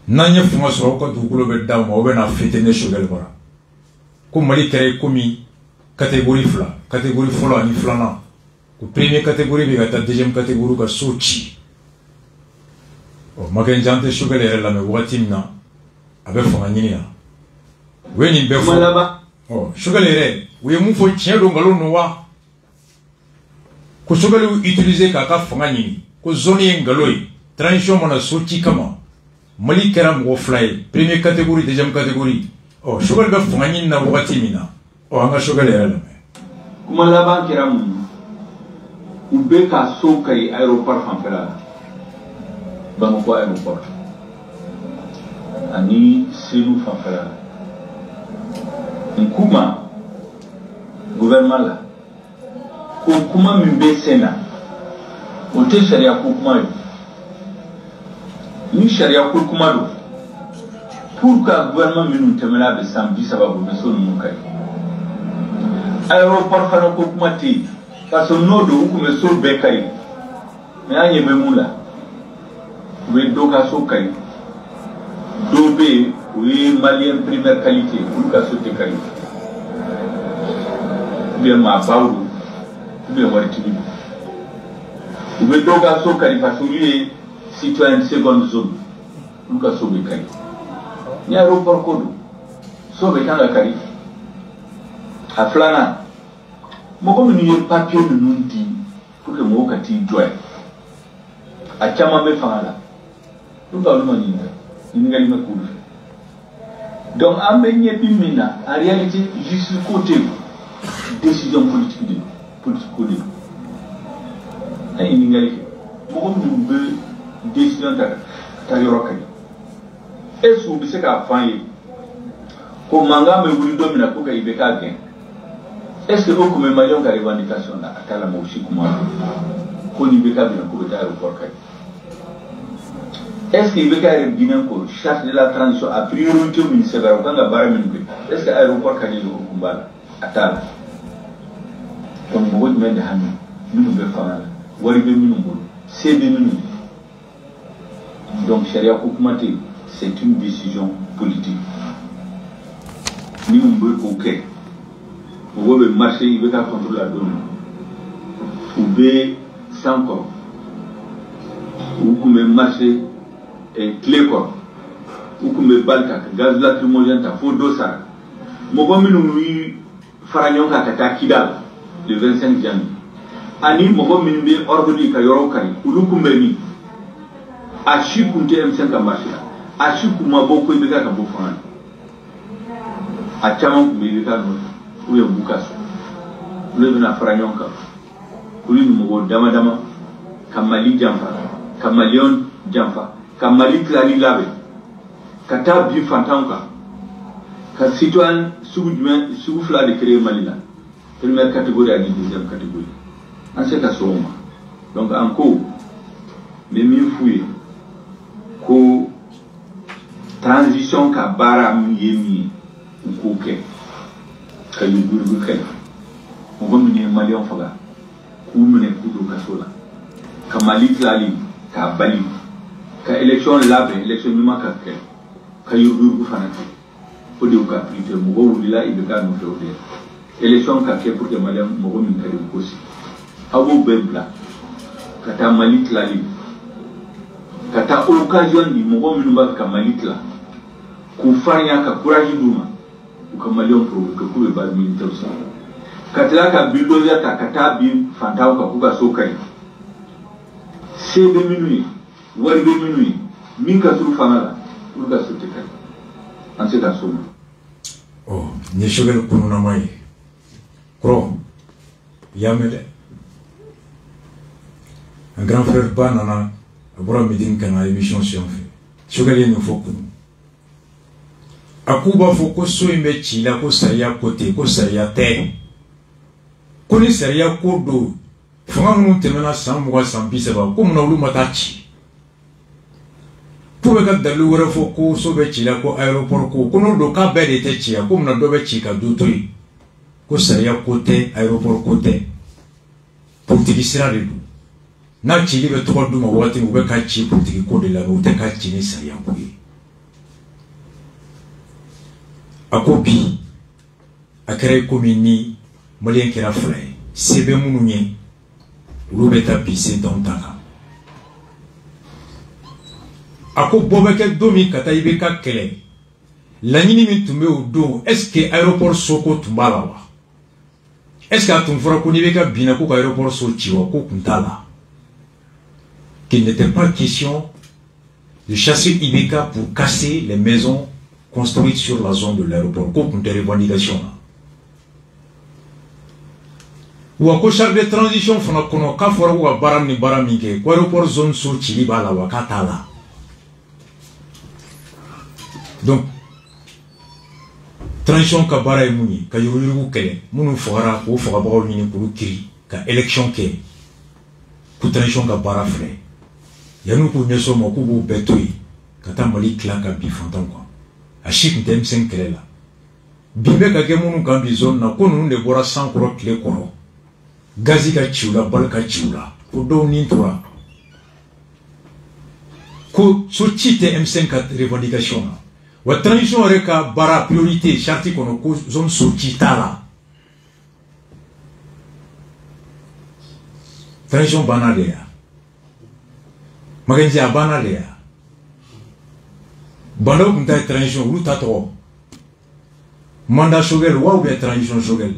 nanya fuma so ko dukulo be dawma o be na fitene shugel bara ko mali kere komi catégorie folo ani flana ko première catégorie be gata deuxième catégorie ka sochi o maken jante shugel era la me watimna abe fama nyinia weni be fo o shugel ere we mu fo chien do ngalo no wa ko sogalo utiliser ka fanga ni ko zone ngaloi transition mona soti kama mali kera mo fly première catégorie deuxième catégorie oh sogalo ga fanga ni na wakati mina oh anga sogalo yala kuma laban kera mu ube ka so kai aéroport fanfera Bamako aéroport ani Selou fanfera nkuma gouvernement la ko kuma min be sena o te sharia ko kuma yo ni sharia ko kuma do pour que gouvernement min temela be sambi sababu be so mun kai aéroport fana ko kuma te parce que no do ko me so be kai me anye be mula we do ka so kai do be oui malien première qualité pour que so te kai bien ma bauru bien waritini ube doga so kari fasuli citoyen seconde zone luka so be kari ni aéroport kodo so be kanga kari aflana moko mi ni papier de nundi pour que mo kati joy a chama me fala luka luma ni ngali me kudu donc amenye bimina en réalité juste côté décision politique de politique de ay ningali mo dum be décision ta yoroka esu bi se ka fanye ko manga me wuri domina ko ka ibeka gen est-ce que ko me malion ka revendication na akala mo shi kuma ko ni beka bi ko ta aéroport kai est-ce que ibeka re binen ko charte de la transition a priorité au ministère ga nga bara min be est-ce que aéroport ka ni ko kumbala atala donc mo wodi men de hannu nous be fana wari be minu mo c'est be minu donc sharia ko kumate c'est une décision politique ni mo be OK mo be marché il be ka contrôler la donne ou be sans corps ou comme marché et clé corps ou comme balka gaz lacrymogène ta fo dosa mo go minu wi faranyon ka ta kidal le 25 janvier ani mogo minbe ordre ka yoro kari ulukumbeni ashikunte M5 mashina ashikuma boko ibeka ka bofana achama kubika no uye bukaso ule bina faranyonka uli mogo dama kamali jamfa kamalion jamfa kamali klali labe kata bi fantanka ka citoyen sugu fla de créer malina première catégorie et deuxième catégorie. En ce cas, donc encore, les mieux fouillés, que transition ka bara miemi ou coquet, que le bourg on va mener Malion Faga, ou mener Kudo Kasola, ka Malik Lali, ka Bali, ka élection labe, élection Numa Kakel, ka Yugur Fanati, pour des cas plus de Mogo ou Lila, il veut nous faire. Élection kake pour que Maliam Mogo Minkari aussi. Abo Bebla, Kata Malik Lali, Kata occasion ni Mogo Minumba Kamalitla, Koufanya Kakuraji Duma, ou Kamalion pour que Koube Bad militaire. Katla ka bulldozer ta Kata Bim Fantao Kakuba Sokai. C'est de minuit, Wari de minuit, Minka Surfanala, pour que ce tekai. En cet assomme. Oh, Nishogal Kununamai. Kro, Yamede. Un grand frère Banana, a bora midin kana émission si on fait. Shogali ne faut que Akuba foko so imbe chila ko saria kote ko saria te. Koni saria kodo. Fanga mu temena samwa sambisa ba ko muna ulu matachi. Pour que dalu wara foko so be chila ko aéroport ko kono do ka be de te chia ko muna do be chika do toi. Ko saria côté aéroport côté politique sera de na chili be to do ma wati mu be ka chi politique ko de la bo te ka chi ni saria ko yi akopi akere ko mini malien kera fly sebe mununye rubeta pisse dans taka ako bobeke domi kata ibe ka kele la nyini mi tumbe o do est-ce que aéroport soko tumbala wa est-ce que ton frère Konibeka Binako aéroport Sochiwa Kuntala, qu'il n'était pas question de chasser Ibeka pour casser les maisons construites sur la zone de l'aéroport, Kuntala des revendications là. Ou à cause de transition, il faut que baram ni baramike, aéroport zone Sochi ba la wakatala. Donc, transition ka bara muni, ka yuru kele, munu fora ko fora ba ni ko kiri, ka élection ke. Ku transition ka bara frère. Yanu ko nyeso mo ko bu betui, kata mali klaka bi fantan quoi. A chik dem sen kele la. Bimbe ka ke munu kan bi zone na ko nu de bora 100 kro kle koro. Gazi ka chiula, bal ka chiula, ko do ni tora. Ko so chite M54 revendication là. Wa transition reka bara priorité charti kono ko zone sochita la. Transition banalea. Magenzi banalea. Bando kunta transition luta to. Manda shogel wa ou bien transition shogel.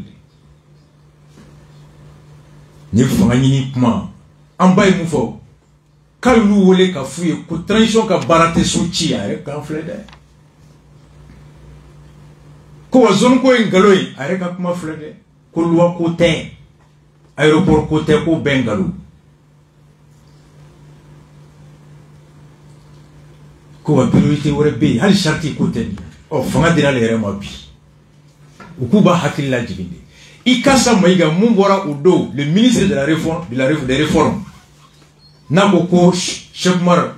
Ni fanga ni kuma amba mu fo kalu wole ka fuye ko transition ka barate sochi ya ka flede ko zone ko ngaloy are ka kuma flede ko loi ko te aéroport ko te ko bengalu ko wa priorité wore be hal sharti ko te o fanga dira le rema bi ukuba hakilla jibinde Ikasa Maïga Mumbora Udo, le ministre de la réforme, des réformes. Naboko Chekmar,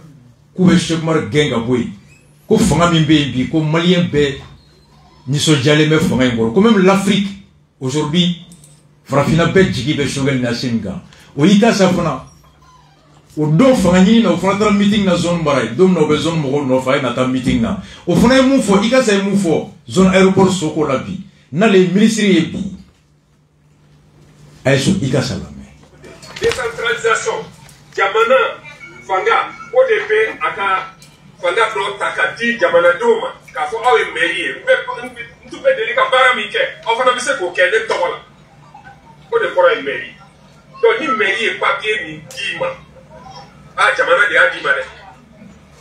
Koué Chekmar Genga Boy, Ko Fangami Baby, Ko Malien Bé, Niso Jaleme Fangangor, comme même l'Afrique, aujourd'hui, Frafina Bé Djigibé Shogel Nasinga. O Ikasa Fana, Udo Fangani, no Fratra meeting na zone Baray, Dom no Bezon Moro no Fay Nata meeting na. O Fana Moufo, Ikasa Moufo, zone aéroport Soko Labi, na les ministres bi. Décentralisation, Jamana, Fanga, ODP, Aka, Fanga, Takati, Jamana Doma, Kafo, Awe Mairie, tout peut dire que Baramike, enfin, on sait qu'on a des tomates. On est pour une mairie. Donc, ni mairie et papier, ni dima. Ah, Jamana de Adima.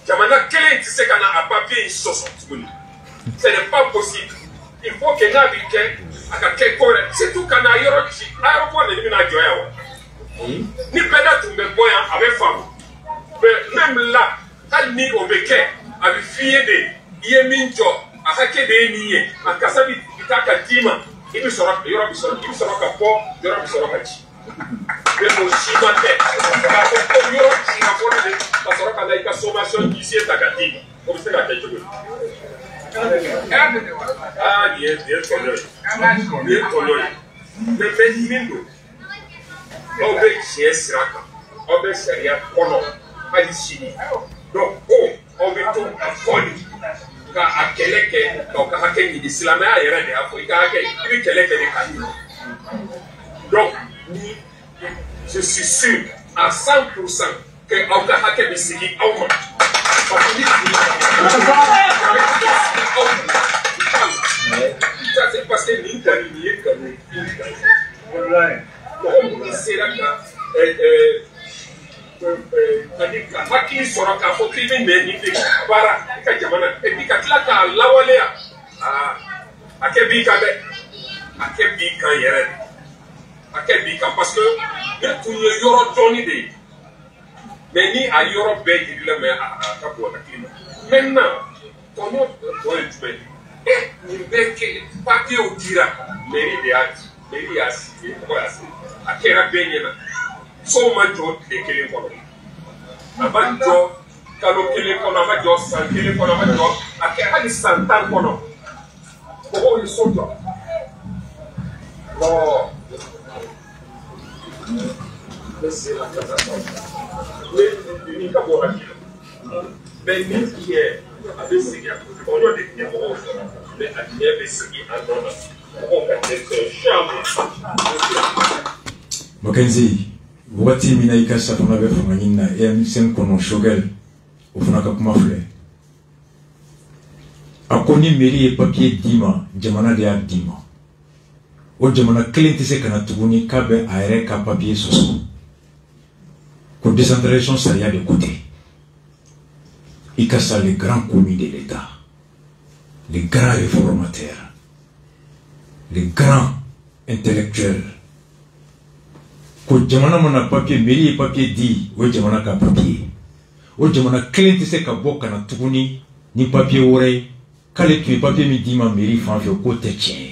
Jamana, quel est ce qu'on a à papier, ils sont sortis. Ce n'est pas possible. Il faut que n'habite c'est tout quand l'aéroport de l'Union ni pédale tout le boy avec femme. Même là, quand ni au béquet, avec fille de Yeminjo, à hacker des niais, à Kassabi, Dima, il me sera capot, il me sera cachi. Mais mon chimate, comme Europe, si la forme de la sera la consommation ici est à Katima, comme c'est la tête de ah, bien connu. Bien connu. Mais Benimindo, Obe Chies Raka, Obe Seria Kono, Adisini. Donc, Obe to Akoni, Ka Akeleke, Ka Hakeni, l'Islamé a éré à Afrika, il Keleke de Kani. Donc, je suis sûr à 100% que Oka Hakemi Sigi Auma. C'est parce que nous terminons comme nous sera haki sɔrɔ k'a fɔ k'i bɛ ɲɛ nin de baara i ka jamana et puis ka tila k'a lawaleya a kɛ b'i kan dɛ a kɛ b'i kan yɛrɛ de a kɛ b'i kan parce que ne tun ye yɔrɔ dɔɔni de ye mais ni a yɔrɔ bɛɛ jirila mais a ka bon hakili ma maintenant tɔnɔ tɔ ye jumɛn ye nin bɛɛ kɛ papiyew dira mairie de y'a di mairie y'a signé mɔgɔ y'a signé a kɛra bɛɛ ɲɛna sow ma jɔ tile kelen kɔnɔ a ma jɔ kalo kelen kɔnɔ a ma jɔ san kelen kɔnɔ a ma jɔ a kɛ hali san 10 kɔnɔ mɔgɔw ye so jɔ bon ne sera ka taa ne ni ka bɔ hakili mais ni tiɲɛ a bɛ segin a kɔnɔ de tiɲɛ mɔgɔw sɔrɔ mais a tiɲɛ bɛ segin a nɔ na mɔgɔw ka tɛ sɔn Mackenzie, wati mina ika safana be fanga nyina M5 kono shogel ofuna ka kuma fle akoni mairie papier dima jamana de dima o jamana kelen tɛ se kana tuguni k'a bɛ a yɛrɛ ka papier sɔsɔ ko décentralisation sariya de côté i ka sa les grands commis de l'État, les grands réformateurs, les grands intellectuels ko jamana mana papier mairie ye papier di o jamana ka papier o jamana kelen tɛ se ka bɔ kana tuguni ni papier wɛrɛ k'ale tun ye papier min di ma mairie fan fɛ k'o tɛ tiɲɛ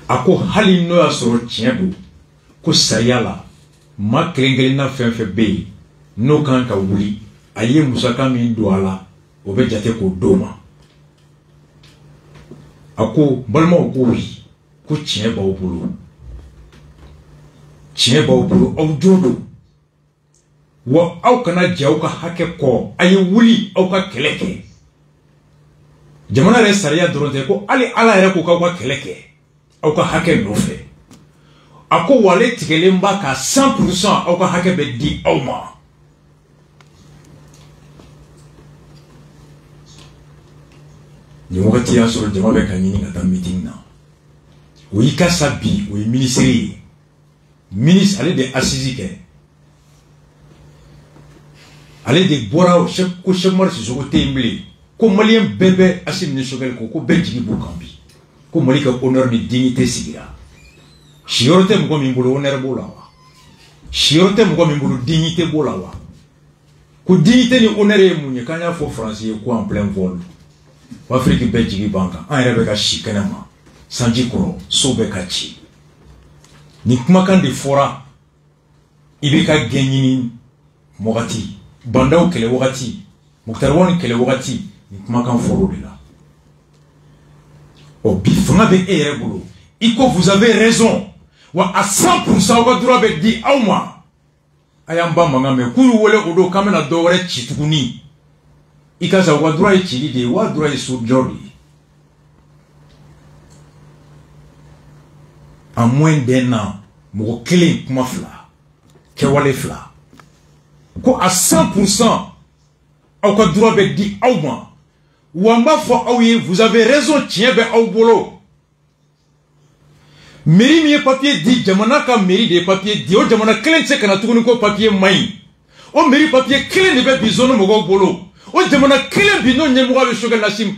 a ko hali n'o y'a sɔrɔ tiɲɛ don ko sariya la maa kelen-kelenna fɛn fɛn bɛ yen n'o kan ka wuli a ye musaka min don a la o bɛ jate k'o d'o ma a ko balimaw ko oui ko tiɲɛ b'aw bolo tiɲɛ b'aw bolo aw jo don wa aw kana jɛ aw ka hakɛ kɔ a ye wuli aw ka kɛlɛ kɛ jamana yɛrɛ sariya dɔrɔn tɛ ko hali ala yɛrɛ ko k'aw ka kɛlɛ kɛ aw ka hakɛ nɔfɛ a ko wale tigɛlen b'a ka 100% aw ka hakɛ bɛ di aw ma nin wagati y'a sɔrɔ jama bɛ ka ɲini ka taa meeting na o y'i ka sa bi o ye ministre ye ministre ale de assise kɛ ale de bɔra ko Cheikh Umar Sissoko tɛ yen bilen ko maliyɛn bɛɛ bɛ Assimi Sogɛl ko bɛɛ jigi b'u kan bi ko Mali ka honneur ni dignité sigira siyɔrɔ tɛ mɔgɔ min bolo honneur b'o la wa siyɔrɔ tɛ mɔgɔ min bolo dignité b'o la wa ko dignité ni honneur ye mun ye k'an y'a fɔ Faransi ye ko en plein vol o Afrique bɛɛ jigi b'an kan an yɛrɛ bɛ ka si kɛnɛma sanji kɔrɔ so bɛ ka ci ni kumakan de fɔra i bɛ ka gɛn ɲini wagati bandaw kɛlɛ wagati Muktar Wani kɛlɛ wagati ni kumakan fɔra o de la o bi fanga bɛ e yɛrɛ bolo i ko vous avez raison wa à 100% aw ka droit bɛ di aw ma a y'an ba mankan mɛn k'u y'u wele o don k'an bɛna dɔ wɛrɛ ci tuguni i ka sa wa droit ye cili de ye wa droit ye sojɔ de ye en moins d'un an mɔgɔ kelen kuma fila kɛwale fila ko à 100% aw ka droit bɛ di aw ma wa n b'a fɔ aw ye vous avez raison tiɲɛ bɛ aw bolo mairie min ye papier di jamana ka mairie de ye papier di o jamana kelen tɛ se ka na tuguni ko papier man ɲi o mairie papier kelen de bɛ bi zone mɔgɔw bolo o jamana kelen bi n'o ɲɛmɔgɔ bɛ Sogɛl Assimi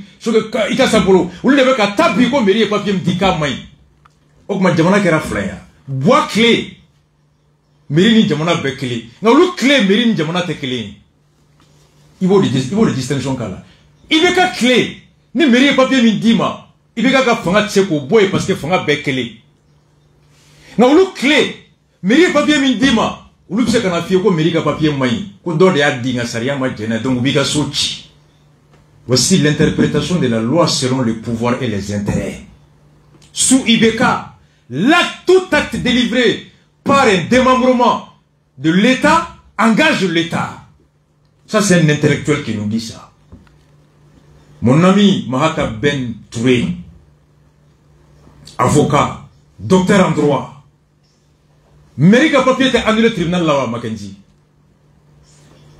i ka sa bolo olu de bɛ ka taa bi ko mairie ye papier min di k'a man ɲi o tuma jamana kɛra fila ye buwa tile mairie ni jamana bɛɛ kelen nka olu tile mairie ni jamana tɛ kelen ye i b'o de distinction k'a la i bɛ ka tile ni mairie ye papier min d'i ma i bɛ ka fanga tɛ se k'o bɔ yen parce que fanga bɛɛ kelen nka olu tile mairie ye papier min d'i ma olu bɛ se ka na f'i ye ko mairie ka papier man ɲi ko dɔ de y'a di nka sariya ma jɛnɛ donc u b'i ka so ci voici l'interprétation de la loi selon les pouvoirs et les intérêts sous IBK tout acte délivré par un démembrement de l'État engage l'État. Ça, c'est un intellectuel qui nous dit ça. Mon ami Mahata Ben Touré, avocat, docteur en droit, mairie ka papier était annulé au tribunal là-bas, Mackenzie.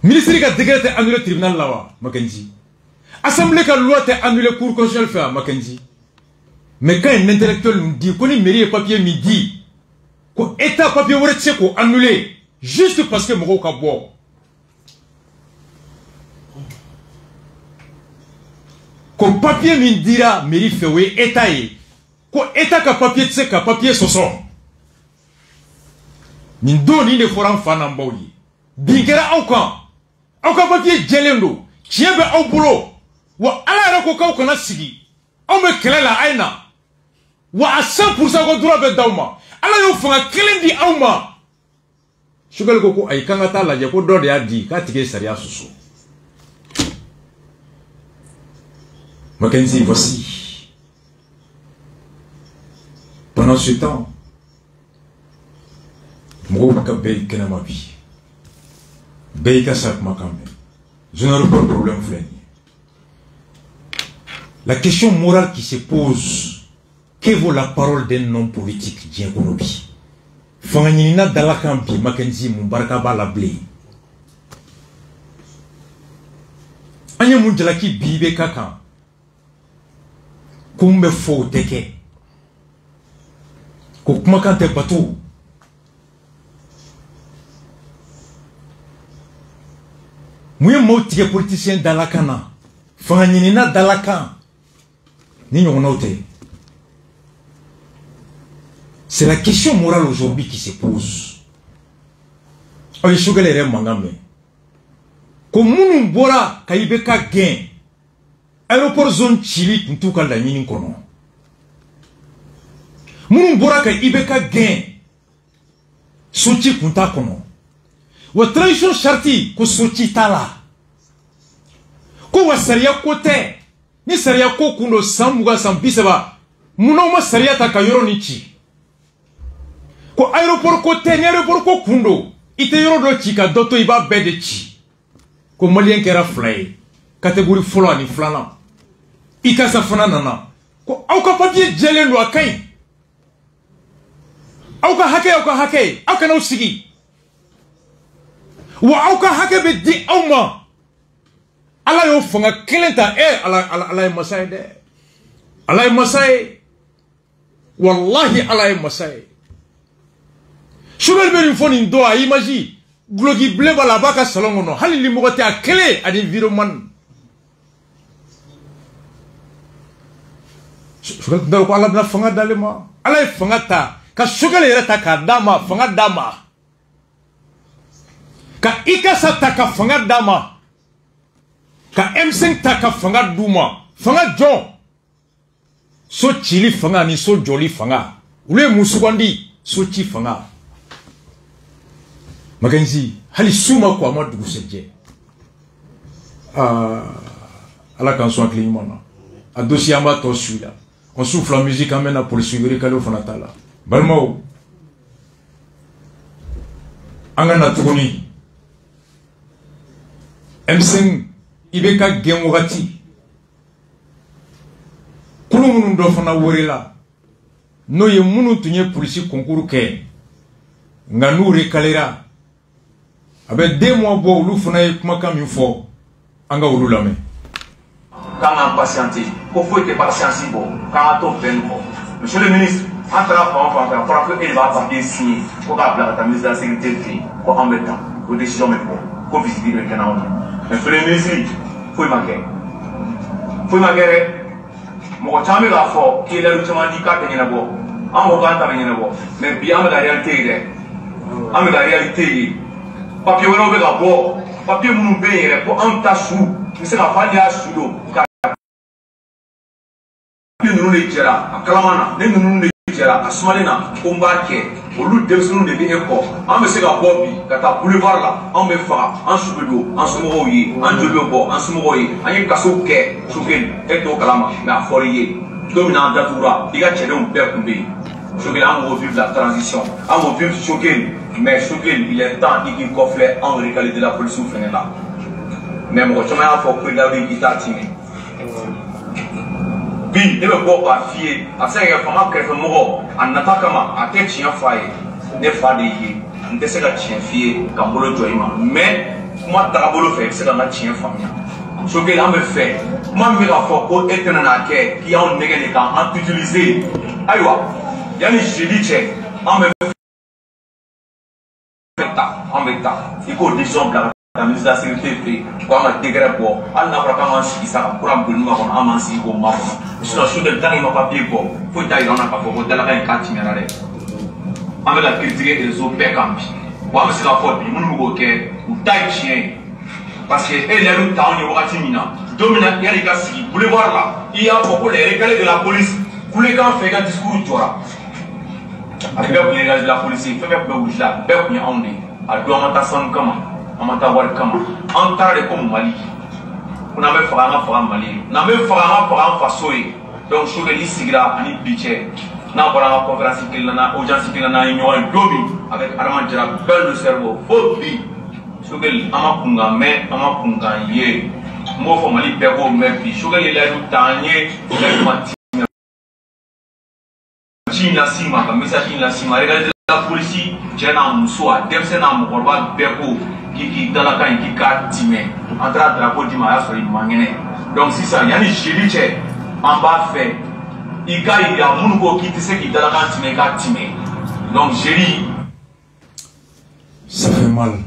Ministère ka décret était annulé au tribunal là-bas, Mackenzie. Assemblée ka loi était annulée cour constitutionnelle fait à Mackenzie. Mais quand un intellectuel nous dit qu'on est mairie papier midi, qu'on état papier ou est qu'on annulé juste parce que mon ka bo. Qu'on papier midi là mairie fait oui état yi, qu'on état ka papier tse ka papier soso. Ni do ni ne foran fanan bawi. Bingera au kan papier jelendo, tiebe au boulot. Wa ala ra ko ka kana sigi. Au me kela la aina. Wa à 100% ko droit be dawma ala yo fanga kelen di awma Sogɛl ko ay kanga ta la je ko do de ya di ka tige sariya susu Mackenzie voici pendant ce temps mo ka be kena ma bi be ka sak makambe je n'ai pas de problème frère. La question morale qui se pose. Que vaut la parole d'un homme politique Djengonobi? Fanganina Dalakampi, Mackenzie, Mbaraka Balabli. Anya Mundjalaki Bibe Kakan. Kumbe fo teke. ko kuma kan tɛ bato mun ye maaw tigɛ politicien dalakan na fanga ɲinina dalakan ni ɲɔgɔnnaw tɛ. C'est la question morale aujourd'hui qui se pose. Ayi Sogɛlɛ yɛrɛ mankan mɛn ko minnu bɔra ka IBK gɛn aéroport zone cili tun t'u ka laɲini kɔnɔ. Minnu bɔra ka IBK gɛn Soci tun t'a kɔnɔ. Wa transition charte ko Soci t'a la. Ko wa sariya ko tɛ. Ni sariya ko kun don san 20 san 30 munnaw ma sariya ta ka yɔrɔ ni ci. Ko aéroport ko tɛ ni aéroport ko kun don i tɛ yɔrɔ dɔ ci ka dɔ to i b'a bɛɛ de ci. Ko malien kɛra 2 ye catégorie fɔlɔ ani 2nan. I ka sa fana nana ko aw ka papier jɛlen don a ka ɲi. Aw ka hakɛ aw kana aw sigi. Wa aw ka hakɛ bɛ di aw ma. Ala y'o fanga kelen ta ala ye masa ye dɛ. Ala ye masa ye. Wallahi ala ye masa ye. Sogɛli bɛ nin fɔ nin don a image gloki bilen b'a la a b'a ka salon kɔnɔ hali ni mɔgɔ tɛ a kelen ani virement. Sogɛli tun t'a ko ala bɛna fanga d'ale ma. Ala ye fanga ta ka Sogɛli yɛrɛ ta k'a d'a ma fanga d'a ma. Ka ICASA ta ka fanga d'a ma. Ka M5 ta ka fanga d'u ma. Fanga jɔn. So cili fanga ni so jɔli fanga. Olu ye mun sugandi so ci fanga. Makenzi hali suma ko a ma dugusɛjɛ. Ala k'an sɔn hakili ɲuman na. A dossier an b'a tɔ suit la. On souffle la musique an bɛna police wele kalo fana t'a la. Balimaw an ka na tuguni M5 IBK gɛn wagati kulu minnu dɔ fana wɛrɛla n'o ye minnu tun ye polisi concours kɛ nka n'u recalera a bɛ 2 mois bɔ olu fana ye kumakan min fɔ an ka olu lamɛn. K'an ka patienter ko foyi tɛ patience bɔ k'an ka to bɛn kɔ. Monsieur le ministre an taara fan o fan fɛ a fɔra ko e de b'a papier signé ko k'a bila ka taa ministre de la sécurité fɛ yen ko an bɛ taa ko décision bɛ bɔ ko visite bɛ kɛ n'anw ye. Mais monsieur le ministre foyi ma kɛ dɛ mɔgɔ caman bɛ k'a fɔ k'i lɛru caman di k'a tɛ ɲɛnabɔ an ko k'an ta bɛ ɲɛnabɔ mais bi an bɛ ka réalité ye dɛ an bɛ ka réalité ye papier wɛrɛw bɛ ka bɔ papier minnu bɛ yen yɛrɛ ko an ta su bɛ se ka fɔ hali y'a su don ka papier ninnu de jɛra a kalaman na ne ninnu de jɛra a sumalen na ko n b'a kɛ olu denmisɛnninw de bɛ e kɔ an bɛ se ka bɔ bi ka taa boulevard la anw bɛ faga an su bɛ don an somɔgɔw ye an joli bɛ bɔ an somɔgɔw ye an ye kaso kɛ Sogɛli e t'o kalama mais a fɔra i ye don min na an datugura i ka cɛdenw bɛɛ tun bɛ yen Sogɛli an m'o vivre la transition an m'o vivre Sogɛli mais Sogɛli il est temps i k'i kɔfilɛ anw recalé de la police fɛnɛ la mais mɔgɔ caman y'a fɔ ko Dawuda i t'a timɛ bi ne bɛ bɔ k'a f'i ye a bɛ se ka kɛ fanga kɛrɛfɛmɔgɔ a nata kama a tɛ tiɲɛ f'a ye ne fa de ye n tɛ se ka tiɲɛ f'i ye ka n bolo jɔ i ma mais kuma tagabolo fɛ i bɛ se ka n ka tiɲɛ faamuya Sogɛli an bɛ fɛ kuma min bɛ k'a fɔ ko e tɛna n'a kɛ k'i y'anw nɛgɛ de k'an utiliser ayiwa yanni jeudi cɛ an bɛ taa i k'o décision bila ka ministre de la sécurité fɛ yen ko an ka décret bɔ hali n'a fɔra k'an k'an sigi sa ka kuran boli ma kɔnɔ an m'an sigi k'o ma kɔnɔ sinon Sogɛli tant qu'il ma papier bɔ foyi t'a yira an na k'a fɔ ko dalakan in k'a tiɲɛna dɛ an bɛ ka critiquer réseau bɛɛ kan bi wa an bɛ se k'a fɔ bi minnu bɛ k'o kɛ u ta ye tiɲɛ ye parce que e lɛru t'anw ye wagati min na don min na yanni i ka sigi boulevard la i y'a fɔ ko les recalés de la police kulekan fɛ i ka discours jɔra a bɛɛ tun ye de la police fɛn fɛn tun bɛ wuli la bɛɛ tun ye anw de ye a don an ma taa sanu kama an ma taa wari kama an taara de ko Mali ko n'an bɛ faga an ka faga Mali ye n'an bɛ faga an ka faga an faso ye donc Sogɛli sigira ani bi cɛ n'a bɔra an ka conférence kelen na audience kelen na an ye ɲɔgɔn ye don min avec Adama Jara bɛɛ de cerveau fo bi Sogɛli an ma kunkan mɛn an ma kunkan ye n b'o fɔ Mali bɛɛ k'o mɛn bi Sogɛli ye layidu ta an ye layidu ma tiɲɛ ci in las'i ma ka message in las'i ma réalité de la police cɛ n'a muso a denmisɛn n'a mɔgɔkɔrɔba bɛɛ ko k'i dalakan in k'i k'a timɛ an taara drapeau d'i ma a y'a sɔrɔ i man kɛnɛ donc sisan yanni jeudi cɛ an b'a fɛ il y a un monde qui sait qu'il a la cantine. Donc, j'ai dit. Ça fait mal.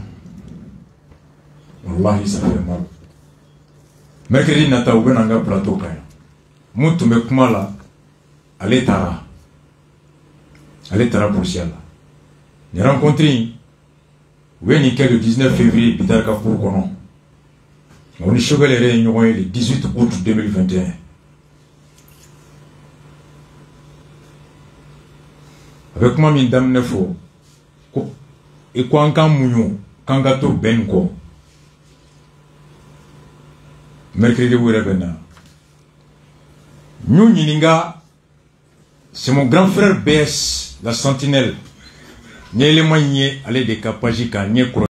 Wallahi, ça fait mal. Mercredi, nata ou ben anga plateau kaya. Moutou me kumala, allez tara pour ciel. J'ai rencontré, oui, le 19 février, Bidarka Kourkonon. On est choqué les réunions le 18 août 2021. Avec moi, mes dames, nefo. Et quoi, encore mouillon, quand gâteau ben ko. Mercredi, vous revenez. Nous, Nininga, c'est mon grand frère BS, la sentinelle. N'y a les moyens, allez des capagika, n'y